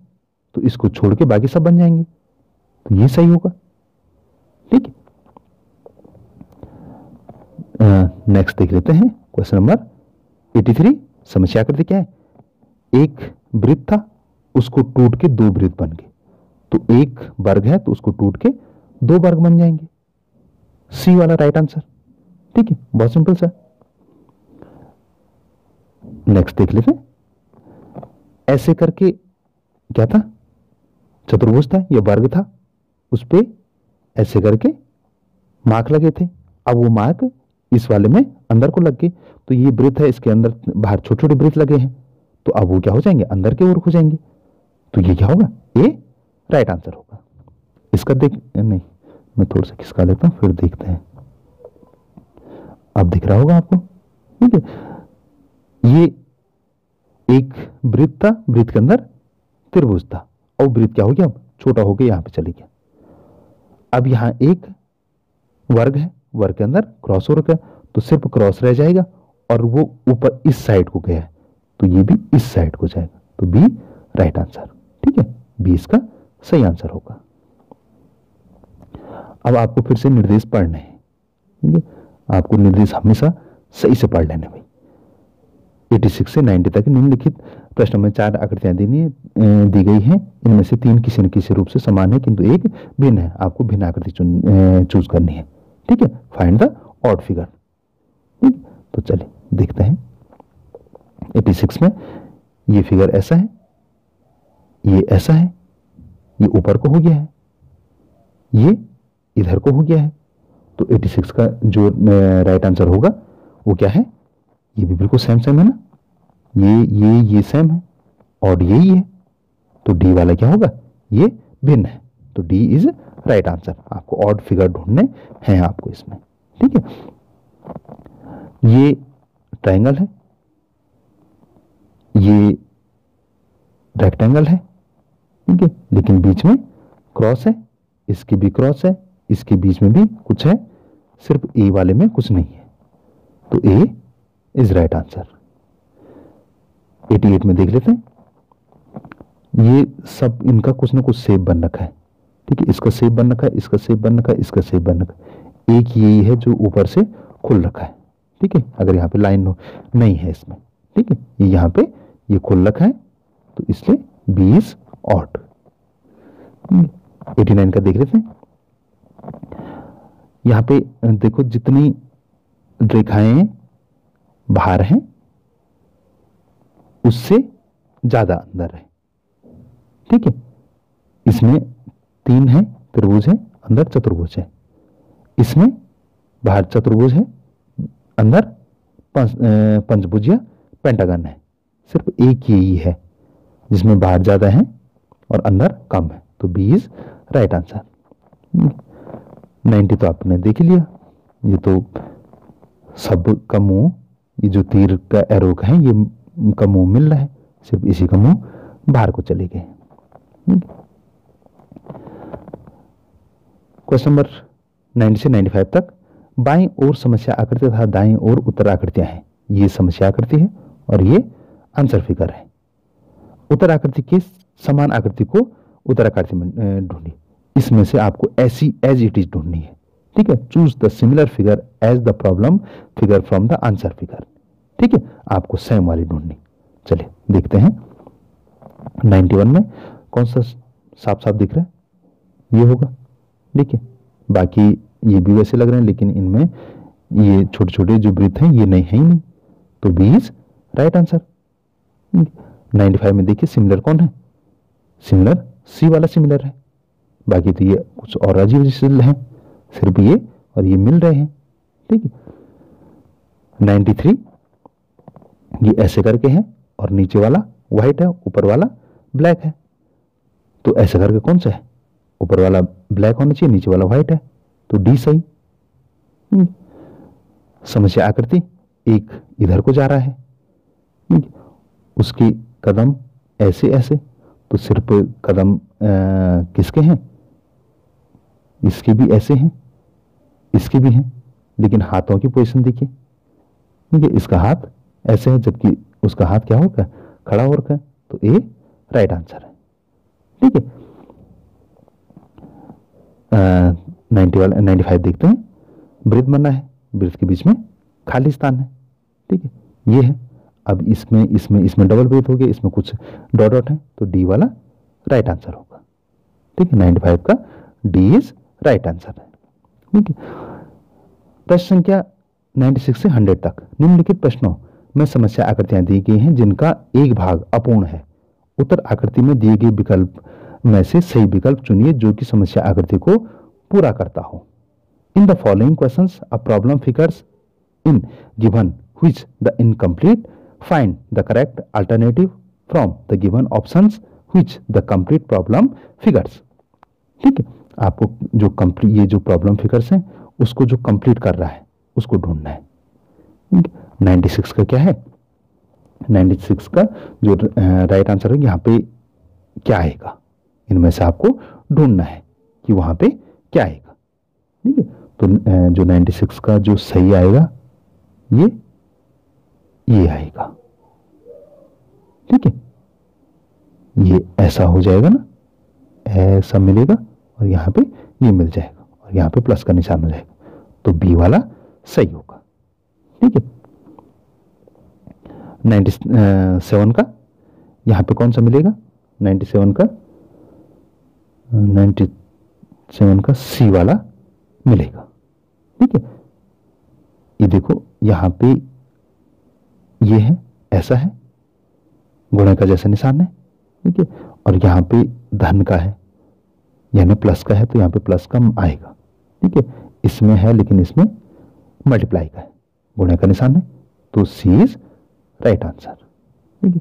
Speaker 1: तो इसको छोड़ के बाकी सब बन जाएंगे, तो ये सही होगा। ठीक है, नेक्स्ट देख लेते हैं क्वेश्चन नंबर 83। समस्या आकृति क्या है, एक वृत्त था, उसको टूट के 2 वृत्त बन गए, तो एक वर्ग है तो उसको टूट के 2 वर्ग बन जाएंगे, सी वाला राइट आंसर। ठीक है, बहुत सिंपल सा। नेक्स्ट देख लेते हैं। ऐसे करके क्या था, चतुर्भुज था, यह वर्ग था, उस पे ऐसे करके मार्क लगे थे। अब वो मार्क इस वाले में अंदर को लग गए, तो ये वृत्त है, इसके अंदर बाहर छोटे छोटे वृत्त लगे हैं, तो अब वो क्या हो जाएंगे, अंदर के ओर हो जाएंगे, तो ये क्या होगा, ए राइट आंसर होगा। इसका नहीं, मैं थोड़ा सा खिसका लेता हूं, फिर देखते हैं। अब दिख रहा होगा आपको। ठीक है, ये एक वृत्त था, वृत्त के अंदर त्रिभुज था, और वृत्त क्या हो गया, अब छोटा होकर यहां पे चले गया। अब यहां एक वर्ग है, वर्ग के अंदर क्रॉस वर्ग है, तो सिर्फ क्रॉस रह जाएगा और वो ऊपर इस साइड को गया है, तो ये भी इस साइड को जाएगा, तो बी राइट आंसर। ठीक है, बी इसका सही आंसर होगा। अब आपको फिर से निर्देश पढ़ने हैं। ठीक है, आपको निर्देश हमेशा सही से पढ़ लेने भाई। 86 से 90 तक निम्नलिखित प्रश्नों में 4 आकृतियां दी गई हैं, इनमें से 3 किसी न किसी रूप से समान है किंतु एक भिन्न है। आपको भिन्न आकृति चूज करनी है। ठीक है, फाइंड द ऑड फिगर। ठीक, तो चलिए देखते हैं। 86 में ये फिगर ऐसा है, ये ऐसा है, ये ऊपर को हो गया है, ये इधर को हो गया है, तो 86 का जो राइट आंसर होगा वो क्या है, ये भी बिल्कुल सेम सेम है ना, ये सेम है और यही है, तो डी वाला क्या होगा, ये भिन्न है, तो डी इज राइट आंसर। आपको ऑड फिगर ढूंढने हैं आपको इसमें। ठीक है, ये ट्रायंगल है, ये रेक्टेंगल है। ठीक है, लेकिन बीच में क्रॉस है, इसके भी क्रॉस है, इसके बीच में भी कुछ है, सिर्फ ए वाले में कुछ नहीं है, तो ए इज राइट आंसर। 88 में देख लेते हैं। ये सब इनका कुछ ना कुछ शेप बन रखा है। ठीक है, इसका शेप बन रखा है, इसका शेप बन रखा है, इसका शेप बन रखा है, एक यही है जो ऊपर से खुल रखा है। ठीक है, अगर यहाँ पे लाइन नहीं है इसमें, ठीक है, ये यहाँ पे ये खुल रखा है, तो इसलिए बी इज ऑड। 89 का देख लेते हैं। यहाँ पे देखो जितनी रेखाएं बाहर हैं उससे ज्यादा अंदर है। ठीक है, इसमें 3 है, त्रिभुज है, अंदर चतुर्भुज है, इसमें बाहर चतुर्भुज है, अंदर पंचभुज या पेंटागन है, सिर्फ एक यही है जिसमें बाहर ज्यादा है और अंदर कम है, तो बी इज राइट आंसर। 90 तो आपने देख लिया। ये तो सब का मुंह, ये जो तीर का एरो का है, ये का मुंह मिल रहा है, सिर्फ इसी का मुंह बाहर को चले गए। क्वेश्चन नंबर 90 से 95 तक बाईं ओर समस्या आकृति तथा दाईं ओर उत्तर आकृतियां हैं। ये समस्या आकृति है और ये आंसर फिगर है। उत्तर आकृति के समान आकृति को उत्तर आकृति में ढूंढी। इसमें से आपको ऐसी एज इट इज ढूंढनी है। ठीक है, choose the similar figure as the problem figure from the answer figure. ठीक है, आपको सेम वाली ढूंढनी। चलिए देखते हैं। 91 में कौन सा साफ साफ दिख रहा है, ये होगा। देखिए बाकी ये भी वैसे लग रहे हैं, लेकिन इनमें ये छोटे छोटे जो वृत्त हैं ये नहीं है ही नहीं, तो बी इज राइट आंसर। 95 में देखिए सिमिलर कौन है, सिमिलर सी वाला सिमिलर है, बाकी तो ये कुछ और अजीब अजीब हैं, सिर्फ ये और ये मिल रहे हैं। ठीक है, 93 ये ऐसे करके है और नीचे वाला व्हाइट है, ऊपर वाला ब्लैक है, तो ऐसे करके कौन सा है, ऊपर वाला ब्लैक होना चाहिए, नीचे वाला व्हाइट है, तो डी सही। समस्या आकृति एक इधर को जा रहा है, उसकी कदम ऐसे ऐसे, तो सिर्फ कदम किसके हैं, इसके भी ऐसे हैं, इसके भी हैं, लेकिन हाथों की पोजीशन देखिए। ठीक है, इसका हाथ ऐसे है जबकि उसका हाथ क्या होगा, खड़ा हो रखा है, तो ए राइट आंसर है। ठीक है, 95 देखते हैं। वृत्त बनना है, वृत्त के बीच में खाली स्थान है। ठीक है, ये है। अब इसमें डबल वृत्त हो गया, इसमें कुछ डॉट डॉट है, तो डी वाला राइट आंसर होगा। ठीक है, 95 का डी इज राइट आंसर है। ठीक है, प्रश्न संख्या 96 से 100 तक निम्नलिखित प्रश्नों में समस्या आकृतियां दी गई हैं जिनका एक भाग अपूर्ण है। उत्तर आकृति में दिए गए विकल्प में से सही विकल्प चुनिए जो कि समस्या आकृति को पूरा करता हो। In the following questions a problem figures in given which the incomplete find the correct alternative from the given options which the complete problem figures. ठीक है, आपको जो कंप्लीट ये जो प्रॉब्लम फिगर्स हैं उसको जो कंप्लीट कर रहा है उसको ढूंढना है। 96 का क्या है, 96 का जो राइट आंसर है यहाँ पे क्या आएगा, इनमें से आपको ढूंढना है कि वहां पे क्या आएगा। ठीक है, तो जो 96 का जो सही आएगा ये आएगा। ठीक है, ये ऐसा हो जाएगा ना, ऐसा मिलेगा और यहां पे ये मिल जाएगा और यहां पे प्लस का निशान हो जाएगा, तो बी वाला सही होगा। ठीक है, 97 का यहां पे कौन सा मिलेगा? 97 का सी वाला मिलेगा। ठीक है, ये देखो यहां पे ये है, ऐसा है, गुणे का जैसा निशान है। ठीक है, और यहां पे धन का है, यानी प्लस का है, तो यहां पे प्लस का आएगा। ठीक है, इसमें है लेकिन इसमें मल्टीप्लाई का है, गुणे का निशान है, तो सी इज राइट आंसर। ठीक है,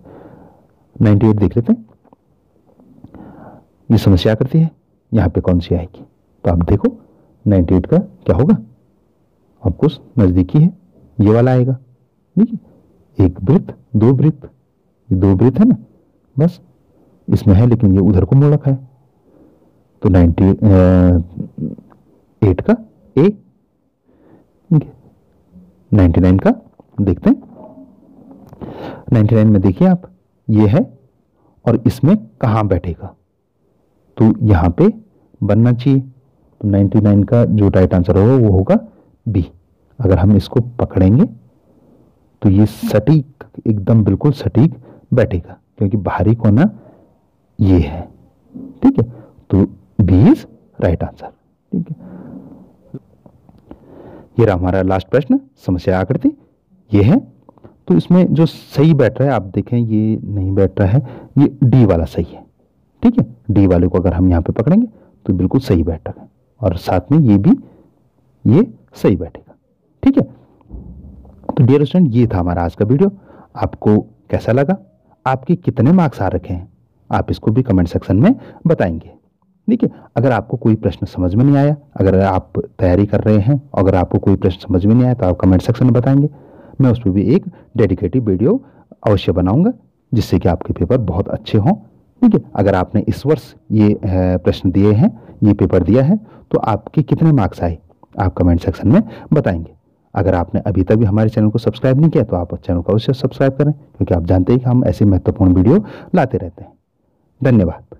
Speaker 1: 98 देख लेते हैं। ये समस्या करती है, यहां पे कौन सी आएगी? तो आप देखो 98 का क्या होगा, आपको नजदीकी है, ये वाला आएगा। ठीक है, एक वृत्त, दो वृत्त, ये दो वृत्त है ना, बस इसमें है लेकिन ये उधर को मोड़ रखा है, तो 98 का ए। ठीक है, 99 का देखते हैं। 99 में देखिए आप, ये है और इसमें कहां बैठेगा, तो यहां पे बनना चाहिए, तो 99 का जो राइट आंसर होगा वो होगा बी। अगर हम इसको पकड़ेंगे तो ये सटीक, एकदम बिल्कुल सटीक बैठेगा, क्योंकि बाहरी कोना ये है। ठीक है, तो बी इज राइट आंसर। ठीक है, ये रहा हमारा लास्ट प्रश्न, समस्या आकृति ये है। तो इसमें जो सही बैठ रहा है, आप देखें ये नहीं बैठ रहा है, ये डी वाला सही है। ठीक है, डी वाले को अगर हम यहां पे पकड़ेंगे तो बिल्कुल सही बैठ रहा है, और साथ में ये भी ये सही बैठेगा। ठीक है, तो डियर स्टूडेंट, ये था हमारा आज का वीडियो। आपको कैसा लगा, आपके कितने मार्क्स आ रखे हैं, आप इसको भी कमेंट सेक्शन में बताएंगे। ठीक है, अगर आपको कोई प्रश्न समझ में नहीं आया, अगर आप तैयारी कर रहे हैं, अगर आपको कोई प्रश्न समझ में नहीं आया, तो आप कमेंट सेक्शन में बताएंगे। मैं उस पर भी एक डेडिकेटेड वीडियो अवश्य बनाऊंगा, जिससे कि आपके पेपर बहुत अच्छे हों। ठीक है, अगर आपने इस वर्ष ये प्रश्न दिए हैं, ये पेपर दिया है, तो आपके कितने मार्क्स आए, आप कमेंट सेक्शन में बताएंगे। अगर आपने अभी तक भी हमारे चैनल को सब्सक्राइब नहीं किया, तो आप चैनल को अवश्य सब्सक्राइब करें, क्योंकि आप जानते हैं कि हम ऐसे महत्वपूर्ण वीडियो लाते रहते हैं। धन्यवाद।